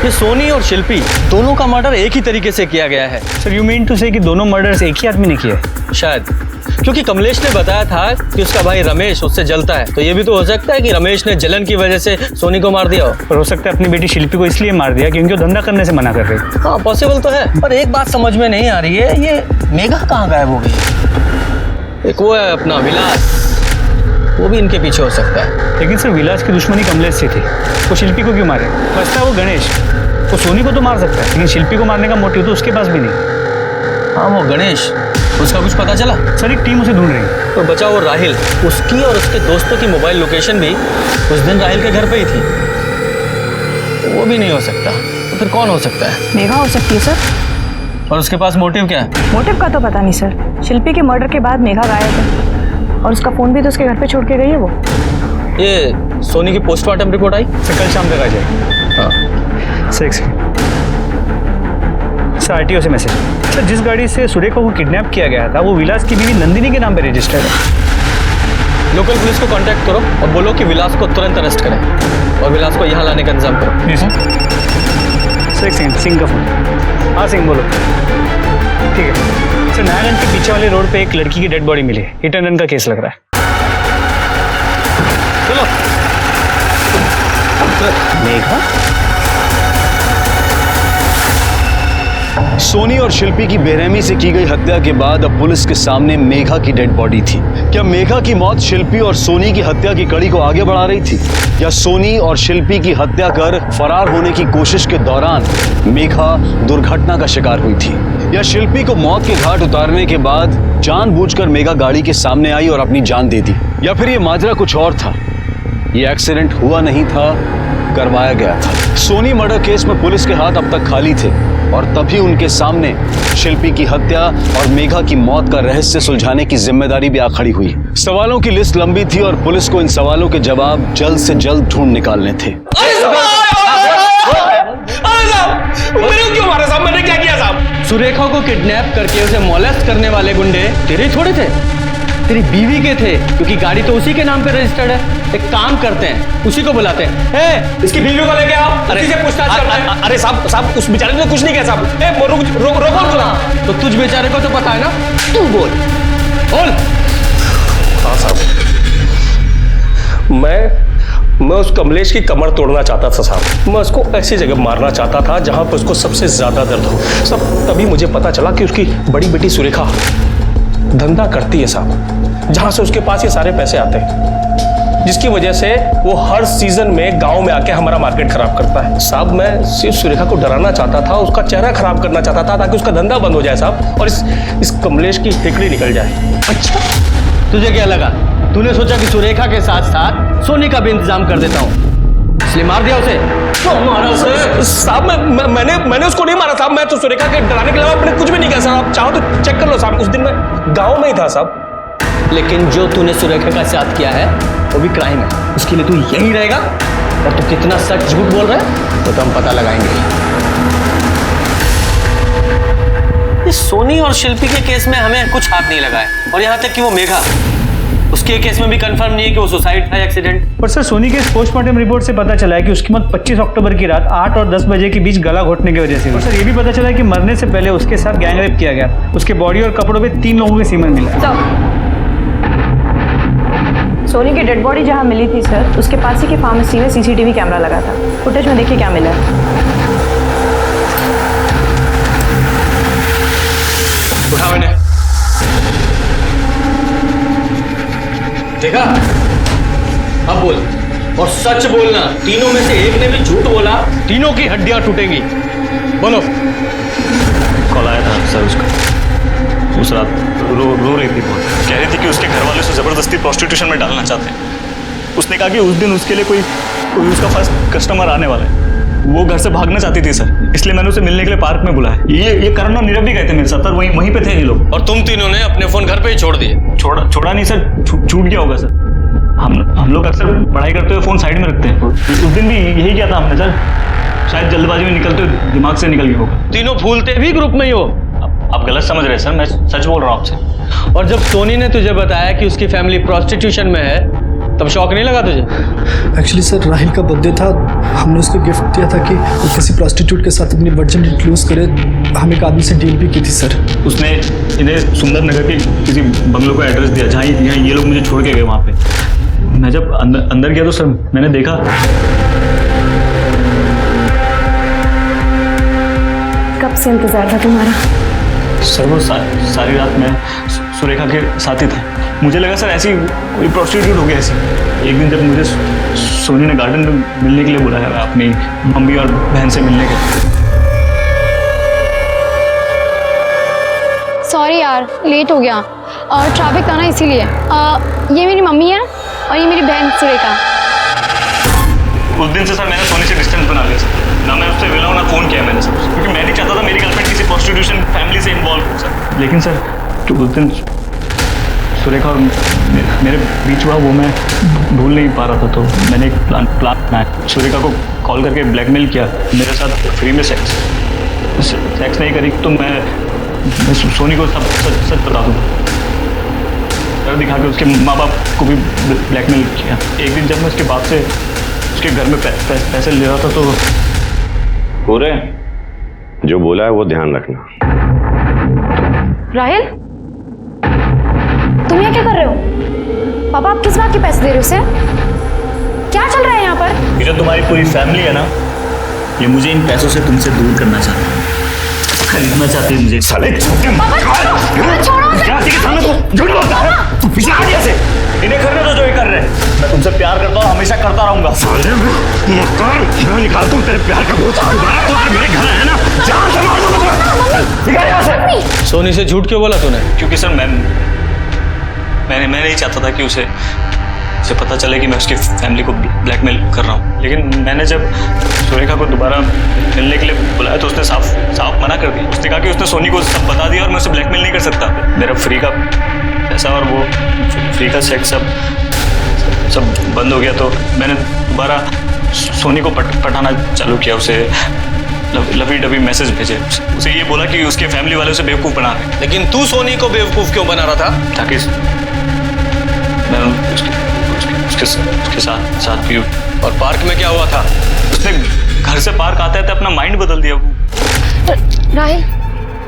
ये सोनी और शिल्पी दोनों का मर्डर एक ही तरीके से किया गया है। सर यू मीन टू से कि दोनों मर्डर्स एक ही आदमी ने किए? शायद, क्योंकि कमलेश ने बताया था कि उसका भाई रमेश उससे जलता है, तो ये भी तो हो सकता है कि रमेश ने जलन की वजह से सोनी को मार दिया हो। पर हो सकता है अपनी बेटी शिल्पी को इसलिए मार दिया क्योंकि वो धंधा करने से मना कर रही थी। हाँ पॉसिबल तो है, पर एक बात समझ में नहीं आ रही है, ये मेघा कहाँ गायब हो गई? एक वो है अपना विलास, वो भी इनके पीछे हो सकता है। लेकिन सर विलास की दुश्मनी कमलेश से थी, वो शिल्पी को क्यों मारे? बचता है वो गणेश, वो सोनी को तो मार सकता है लेकिन शिल्पी को मारने का मोटिव तो उसके पास भी नहीं। हाँ वो गणेश, उसका कुछ पता चला? सर एक टीम उसे ढूंढ रही है। तो बचा वो राहिल, उसकी और उसके दोस्तों की मोबाइल लोकेशन भी उस दिन राहिल के घर पे ही थी, तो वो भी नहीं हो सकता। तो फिर कौन हो सकता है? मेघा हो सकती है सर। और उसके पास मोटिव क्या है? मोटिव का तो पता नहीं सर। शिल्पी के मर्डर के बाद मेघा गायब है और उसका फोन भी तो उसके घर पे छोड़ के गई है वो। ये सोनी की पोस्टमार्टम रिपोर्ट आई? सर कल शाम तक आ जाएगी। हाँ सर आरटीओ से मैसेज। सर जिस गाड़ी से सुरेखा को किडनैप किया गया था वो विलास की बीवी नंदिनी के नाम पे रजिस्टर्ड है। लोकल पुलिस को कांटेक्ट करो और बोलो कि विलास को तुरंत अरेस्ट करें और विलास को यहाँ लाने का इंतजाम करो। जी सर। एक सेकंड, सिंह का फोन। हाँ सिंह बोलो। ठीक है सर, नारायण के पीछे वाले रोड पे एक लड़की की डेड बॉडी मिली है, हिट एंड रन का केस लग रहा है। चलो। मेघा? सोनी और शिल्पी की बेरहमी से की गई हत्या के बाद अब पुलिस के सामने मेघा की डेड बॉडी थी। क्या मेघा की मौत शिल्पी और सोनी की हत्या की कड़ी को आगे बढ़ा रही थी, या सोनी और शिल्पी की हत्या कर फरार होने की कोशिश के दौरान मेघा दुर्घटना का शिकार हुई थी, या शिल्पी को मौत के घाट उतारने के बाद जानबूझकर मेघा गाड़ी के सामने आई और अपनी जान दे दी, या फिर ये माजरा कुछ और था, ये एक्सीडेंट हुआ नहीं था, करवाया गया था। सोनी मर्डर केस में पुलिस के हाथ अब तक खाली थे और तभी उनके सामने शिल्पी की हत्या और मेघा की मौत का रहस्य सुलझाने की जिम्मेदारी भी आ खड़ी हुई। सवालों की लिस्ट लंबी थी और पुलिस को इन सवालों के जवाब जल्द से जल्द ढूंढ निकालने थे। मैंने क्यों मारा साहब? मैंने क्या किया साहब? सुरेखा को किडनैप करके उसे मोलेस्ट करने वाले गुंडे तेरे थोड़े थे, तेरी बीवी के थे, क्योंकि गाड़ी तो उसी के नाम पे रजिस्टर्ड है। एक काम करते हैं, उसी को बुलाते हैं। इसकी बीवी को लेके आओ, उसी से पूछताछ करते हैं। अरे साहब उस बेचारे ने कुछ नहीं किया साहब। रोको। तो तुझ बेचारे को तो पता है ना, तू बोल। हाँ साहब, मैं उस कमलेश की कमर तोड़ना चाहता था साहब। मैं उसको ऐसी जगह मारना चाहता था जहां पर उसको सबसे ज्यादा दर्द हो साहब। तभी मुझे पता चला कि उसकी बड़ी बेटी सुरेखा धंधा करती है साहब, जहां से उसके पास ये सारे पैसे आते हैं, जिसकी वजह से वो हर सीजन में गांव में आके हमारा मार्केट खराब करता है साहब। मैं सिर्फ सुरेखा को डराना चाहता था, उसका चेहरा खराब करना चाहता था ताकि उसका धंधा बंद हो जाए साहब, और इस कमलेश की हिकड़ी निकल जाए। अच्छा, तुझे क्या लगा? तूने सोचा कि सुरेखा के साथ साथ सोनी का भी इंतजाम कर देता हूँ, इसलिए मार दिया उसे? साहब मैंने उसको नहीं मारा साहब। मैं तो सुरेखा के डराने के अलावा मैंने कुछ भी नहीं किया साहब। आप चाहो तो चेक कर लो साहब, उस दिन मैं गांव में ही था साहब। लेकिन जो तूने सुरेखा का साथ किया है वो भी क्राइम है, उसके लिए तू यहीं रहेगा। और तू कितना सच झूठ बोल रहा है वो तो हम पता लगाएंगे। सोनी और शिल्पी के केस में हमें कुछ हाथ नहीं लगा है, और यहाँ तक कि वो मेघा, उसके केस में भी कंफर्म नहीं है कि वो सुसाइड था एक्सीडेंट। पर सर सोनी के पोस्टमार्टम रिपोर्ट से पता चला है कि उसकी मौत 25 अक्टूबर की रात 8 और 10 बजे के बीच गला घोटने की वजह से हुई। और सर ये भी पता चला है कि मरने से पहले उसके साथ गैंग रेप किया गया। उसके बॉडी और कपड़ों पे 3 लोगों के सीमेंट मिला। सोनी की डेड बॉडी जहाँ मिली थी सर, उसके पास ही के फार्मेसी में सीसीटीवी कैमरा लगा था। फुटेज में देखिए क्या मिला है। उठाओ इन्हें। देखा? अब बोल, और सच बोलना। तीनों में से एक ने भी झूठ बोला, तीनों की हड्डियां टूटेंगी। बोलो। कॉल आया था सर उसका, उस रात रो रही थी बहुत, कह रही थी कि उसके घर वाले उसे जबरदस्ती प्रोस्टिट्यूशन में डालना चाहते हैं। उसने कहा कि उस दिन उसके लिए कोई उसका फर्स्ट कस्टमर आने वाला है। वो घर से भागना चाहती थी सर, इसलिए मैंने उसे मिलने के लिए पार्क में बुलाया। ये करण और नीरव भी गए थे मेरे साथ, वहीं पे थे ये लोग। और तुम तीनों ने अपने फोन घर पे ही छोड़ दिए? छोड़ा नहीं सर, छूट गया होगा सर। हम लोग अक्सर पढ़ाई करते हुए फोन साइड में रखते हैं। उस दिन भी यही किया था हमने सर, शायद जल्दबाजी में निकलते हुए दिमाग से निकल गया होगा। तीनों भूलते भी ग्रुप में ही हो। आप गलत समझ रहे हैं सर, मैं सच बोल रहा हूँ आपसे। और जब सोनी ने तुझे बताया कि उसकी फैमिली प्रोस्टिट्यूशन में है, तब शौक नहीं लगा तुझे? एक्चुअली सर राहिल का बर्थडे था, हमने उसको गिफ्ट दिया था कि वो किसी प्रोस्टिट्यूट के साथ अपनी वर्जिनिटी लूज करे। हम एक आदमी से डील भी की थी सर। उसने इन्हें सुंदर नगर के किसी बंगलों का एड्रेस दिया जहाँ ये लोग मुझे छोड़ के गए वहाँ पे। मैं जब अंदर गया तो सर मैंने देखा। कब से इंतजार था तुम्हारा? सर वो सारी रात मैं सुरेखा के साथ ही था। मुझे लगा सर ऐसी कोई प्रोस्टिट्यूट हो गया ऐसी। एक दिन जब मुझे सोनी ने गार्डन में मिलने के लिए बुलाया, अपनी मम्मी और बहन से मिलने के लिए। सॉरी यार, लेट हो गया और ट्रैफिक था ना इसीलिए। ये मेरी मम्मी है और ये मेरी बहन सुरेखा। उस दिन से सर मैंने सोनी से डिस्टेंस बना लिया सर, ना मैं उससे मिला हूँ ना फोन किया मैंने सर, क्योंकि मैं नहीं चाहता था मेरी गर्लफ्रेंड किसी प्रोस्टिट्यूशन फैमिली से इन्वॉल्व हो सर। लेकिन सर जो उस दिन सुरेखा और मेरे बीच हुआ वो मैं भूल नहीं पा रहा था, तो मैंने एक प्लान बनाया। सुरेखा को कॉल करके ब्लैकमेल किया, मेरे साथ फ्री में सेक्स नहीं करी तो मैं सोनी को सब सच बता दूँगा। डर दिखा के उसके माँ बाप को भी ब्लैकमेल किया। एक दिन जब मैं उसके बाप से उसके घर में पैसे ले रहा था तो पूरे जो बोला है वो ध्यान रखना। राहिल, तुम यहाँ क्या कर रहे हो? पापा आप किस बात के पैसे दे रहे हो उसे? क्या चल रहा है यहाँ पर? ये जो तुम्हारी पूरी फैमिली है ना, ये मुझे इन पैसों से तुमसे दूर करना चाहती है, खरीदना चाहती है मुझे। साले इन्हें करने दो जो ये कर रहे हैं। मैं तुमसे प्यार करता हूँ, हमेशा करता रहूंगा। निकाल दूं तेरे प्यार का बोझ। दोबारा तो मेरे घर है ना, जान से मार दूंगा। निकाल यहाँ से। सोनी से झूठ क्यों बोला तूने? क्योंकि सर मैं नहीं चाहता था कि उसे पता चले कि मैं उसकी फैमिली को ब्लैकमेल कर रहा हूँ। लेकिन मैंने जब सुरेखा को दोबारा मिलने के लिए बुलाया तो उसने साफ मना कर दिया। उसने कहा कि उसने सोनी को सब बता दिया और मैं उसे ब्लैकमेल नहीं कर सकता। मेरा फ्री का पैसा और वो फ्री का सेक्स सब बंद हो गया, तो मैंने दोबारा सोनी को पटाना चालू किया। उसे लवी डबी मैसेज भेजे, उसे ये बोला कि उसके फैमिली वाले उसे बेवकूफ़ बना रहे। लेकिन तू सोनी को बेवकूफ़ क्यों बना रहा था? ताकि मैं उसके साथ भी। और पार्क में क्या हुआ था? उसने घर से पार्क आते आते अपना माइंड बदल दिया। राहिल,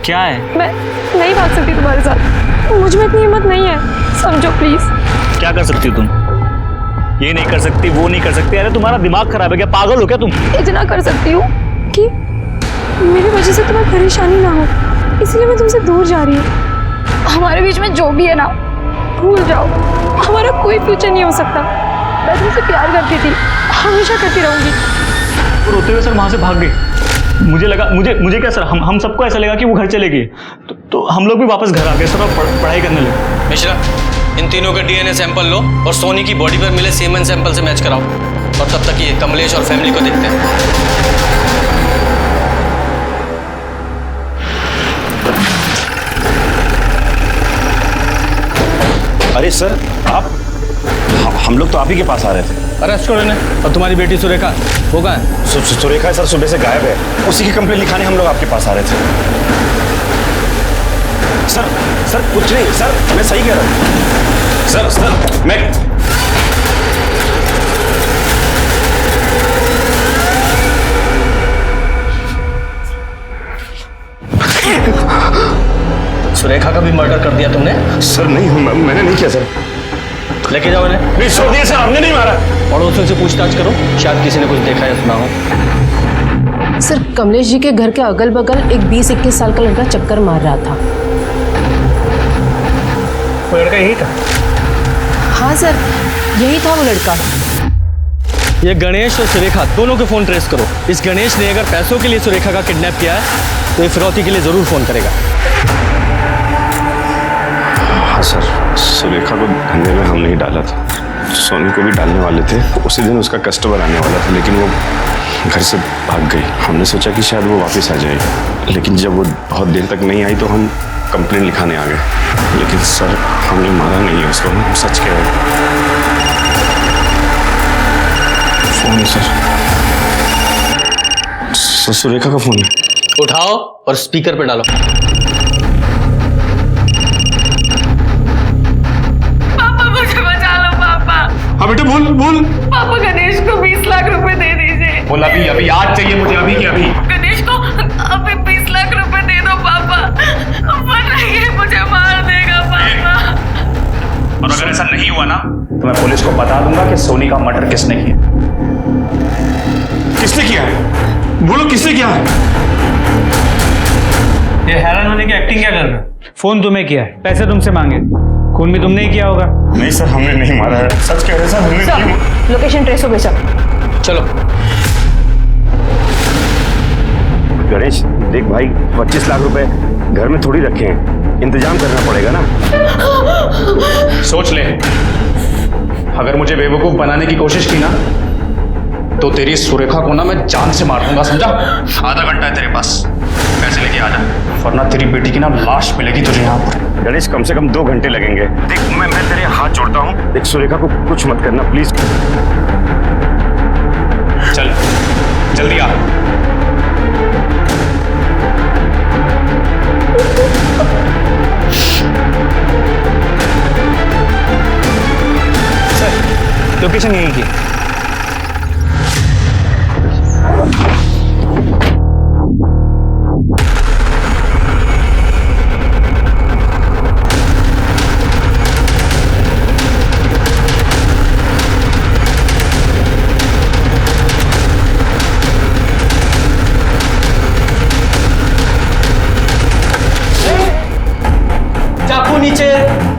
क्या है? मैं नहीं भाग सकती तुम्हारे साथ, मुझ में इतनी हिम्मत नहीं है, समझो प्लीज। क्या कर सकती हो तुम? ये नहीं कर सकती, वो नहीं कर सकती। अरे तुम्हारा दिमाग खराब है क्या? पागल हो क्या तुम? इतना कर सकती हूँ कि मेरी वजह से तुम्हें परेशानी ना हो, इसलिए मैं तुमसे दूर जा रही हूँ। हमारे बीच में जो भी है ना, भूल जाओ, हमारा कोई फ्यूचर नहीं हो सकता। मैं तुमसे प्यार करती थी, हमेशा करती रहूंगी। रोते हुए सर वहां से भाग गई। मुझे लगा मुझे क्या सर, हम सबको ऐसा लगा कि वो घर चले गए, तो हम लोग भी वापस घर आ गए सर और पढ़ाई करने लगे। मिश्रा, इन तीनों के डीएनए सैंपल लो और सोनी की बॉडी पर मिले सीमेन सैंपल से मैच कराओ, और तब तक ये कमलेश और फैमिली को देखते हैं। अरे सर आप, हम लोग तो आप ही के पास आ रहे थे। अरेस्ट करो इन्हें। और तुम्हारी बेटी सुरेखा, वो कहाँ है? सुरेखा सर सुबह से गायब है, उसी की कंप्लेंट लिखाने हम लोग आपके पास आ रहे थे। सर सर कुछ नहीं सर, मैं सही कह रहा हूँ सर। सर मैं सुरेखा का भी मर्डर कर दिया तुमने? सर नहीं, मैंने नहीं किया सर। लेके जाओ इन्हें। नहीं छोड़ दिया सर, हमने नहीं मारा। पड़ोसियों से पूछताछ करो, शायद किसी ने कुछ देखा या सुना हो। सर कमलेश जी के घर के अगल बगल एक 20-21 साल का लड़का चक्कर मार रहा था। वो लड़का यही था? हाँ सर, यही था वो लड़का। ये गणेश और सुरेखा दोनों के फोन ट्रेस करो। इस गणेश ने अगर पैसों के लिए सुरेखा का किडनैप किया है तो ये फिरौती के लिए जरूर फोन करेगा। हाँ सर, सुरेखा को धंधे में हम नहीं डाला था, सोनी को भी डालने वाले थे। उसी दिन उसका कस्टमर आने वाला था, लेकिन वो घर से भाग गई। हमने सोचा कि शायद वो वापस आ जाएगी, लेकिन जब वो बहुत देर तक नहीं आई तो हम कंप्लेंट लिखाने आ गए। लेकिन सर हमने मारा नहीं है उसको, हम सच कह रहे हैं। फोन सर, सुरेखा का फोन है। उठाओ और स्पीकर पे डालो। पापा मुझे बचा लो पापा। हाँ बेटा बोल बोल। पापा गणेश को 20 लाख रुपए दे दीजिए। बोल अभी अभी आज चाहिए मुझे, अभी के अभी। गणेश को अभी 20 लाख रुपए दे दो पापा, वरना ये मुझे मार देगा पापा। और अगर ऐसा नहीं हुआ ना तो मैं पुलिस को बता दूंगा कि सोनी का मर्डर किसने किया। किसने किया है? बोलो किसने किया है? ये हैरान होने की एक्टिंग क्या कर रहे हो? फोन तुम्हें किया है, पैसे तुमसे मांगे, खून भी तुमने ही किया होगा। नहीं सर, हमने नहीं मारा है, सच कह रहे हैं सर, हमने नहीं। लोकेशन ट्रेस हो गई सर। चलो गणेश देख भाई, 25 लाख रुपए घर में थोड़ी रखे हैं, इंतजाम करना पड़ेगा ना। सोच ले, अगर मुझे बेवकूफ बनाने की कोशिश की ना तो तेरी सुरेखा को ना मैं जान से मार दूंगा, समझा? आधा घंटा है तेरे पास, पैसे लेके आ जा, वरना तेरी बेटी की ना लाश मिलेगी तुझे यहाँ पर। गणेश कम से कम 2 घंटे लगेंगे। देख मैं तेरे हाथ जोड़ता हूँ, देख सुरेखा को कुछ मत करना प्लीज। चल जल्दी आ। सर लोकेशन यही की। चाकू नीचे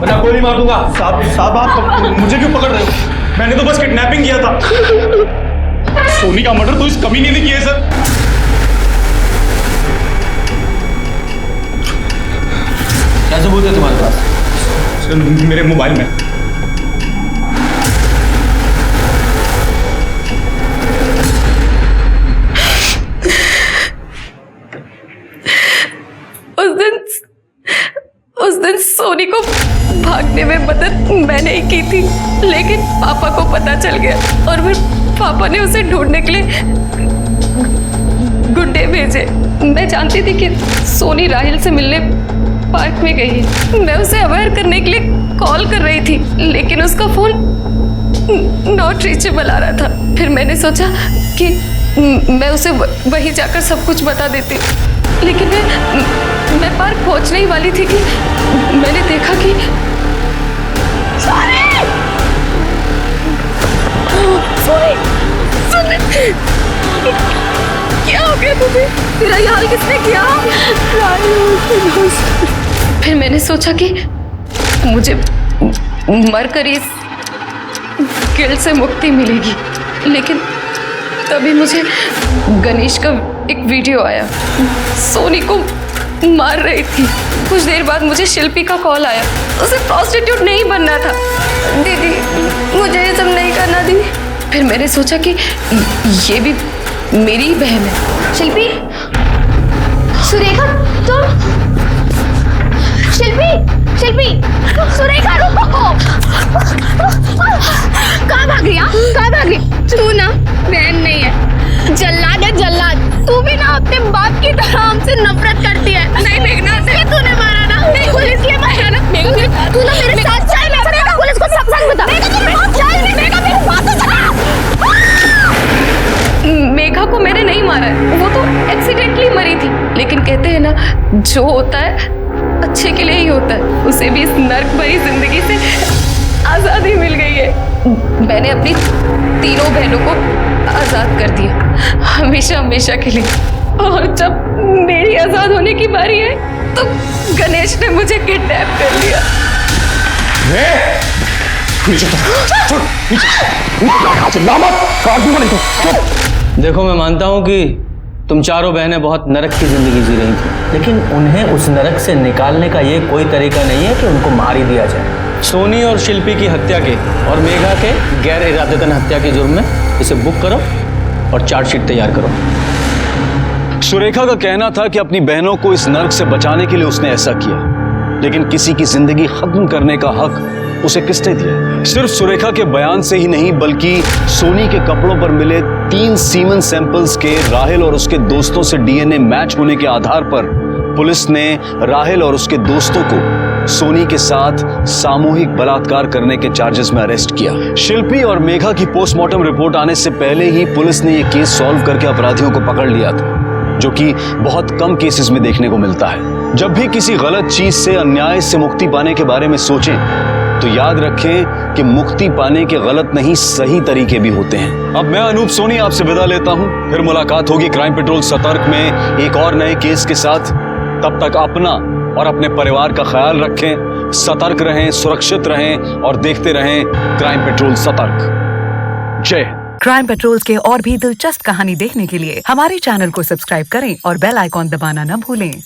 वरना गोली मार दूंगा। साहब आप मुझे क्यों पकड़ रहे हो? मैंने तो बस किडनैपिंग किया था। सोनी का मर्डर तो इस कमीने ने किया है सर। क्या सबूत है तुम्हारे पास? सर मेरे मोबाइल में। उस दिन सोनी को भागने में मदद मैंने ही की थी, लेकिन पापा को पता चल गया और फिर पापा ने उसे ढूंढने के लिए गुंडे भेजे। मैं जानती थी कि सोनी राहिल से मिलने पार्क में गई है। मैं उसे अवेयर करने के लिए कॉल कर रही थी, लेकिन उसका फोन नॉट रीचेबल आ रहा था। फिर मैंने सोचा कि मैं उसे वहीं जाकर सब कुछ बता देती, लेकिन मैं पार्क पहुंचने ही वाली थी कि मैंने देखा कि क्या हो गया तुझे? तेरा ये हाल किसने किया? फिर मैंने सोचा कि मुझे मरकर इस गिल्ट से मुक्ति मिलेगी, लेकिन तभी मुझे गणेश का एक वीडियो आया। सोनी को मार रही थी। कुछ देर बाद मुझे शिल्पी का कॉल आया। उसे प्रोस्टिट्यूट नहीं बनना था। दीदी मुझे ये सब नहीं करना दीदी। फिर मैंने सोचा कि ये भी मेरी ही बहन है। शिल्पी, सुरेखा तुम, शिल्पी, शिल्पी, सुरेखा रुको। कहाँ भाग रही? कहाँ भाग रही? तू ना बहन नहीं है, जल्लाद है जल्लाद। तू भी ना अपने बाप की तरह हमसे नफरत करती है। नहीं देखना, तूने मारा ना? नहीं, तू ना मेरे साथ चल, मैं पुलिस को सब सच बता। मेघा को मैंने नहीं मारा है, वो तो एक्सीडेंटली मरी थी। लेकिन कहते हैं ना, जो होता है अच्छे के लिए ही होता है। उसे भी इस नर्क भरी जिंदगी से आजादी मिल गई है। मैंने अपनी तीनों बहनों को आजाद कर दिया, हमेशा हमेशा के लिए। और जब मेरी आजाद होने की बारी है तो गणेश ने मुझे किडनैप कर लिया। देखो, मैं मानता हूँ कि तुम चारों बहनें बहुत नरक की जिंदगी जी रही थी, लेकिन उन्हें उस नरक से निकालने का ये कोई तरीका नहीं है कि उनको मार ही दिया जाए। सोनी और शिल्पी की हत्या के और मेघा के गैर इरादतन हत्या के जुर्म में इसे बुक करो और चार्जशीट तैयार करो। सुरेखा का कहना था कि अपनी बहनों को इस नर्क से बचाने के लिए उसने ऐसा किया, लेकिन किसी की जिंदगी खत्म करने का हक उसे किसने दिया? सिर्फ सुरेखा के बयान से ही नहीं, बल्कि सोनी के कपड़ों पर मिले 3 सीमन सैंपल्स के राहिल और उसके दोस्तों से डीएनए मैच होने के आधार पर पुलिस ने राहिल और उसके दोस्तों को सोनी के साथ सामूहिक बलात्कार करने के चार्जेस में अरेस्ट किया। शिल्पी और मेघा की पोस्टमार्टम रिपोर्ट आने से पहले ही पुलिस ने यह केस सॉल्व करके अपराधियों को पकड़ लिया था, जो कि बहुत कम केसेस में देखने को मिलता है। जब भी किसी गलत चीज से, अन्याय से मुक्ति पाने के बारे में सोचें तो याद रखें कि मुक्ति पाने के गलत नहीं, सही तरीके भी होते हैं। अब मैं अनूप सोनी आपसे विदा लेता हूं, फिर मुलाकात होगी क्राइम पेट्रोल सतर्क में एक और नए केस के साथ। तब तक अपना और अपने परिवार का ख्याल रखें, सतर्क रहें, सुरक्षित रहें और देखते रहें क्राइम पेट्रोल सतर्क। जय हिंद। क्राइम पेट्रोल के और भी दिलचस्प कहानी देखने के लिए हमारे चैनल को सब्सक्राइब करें और बेल आइकॉन दबाना न भूलें।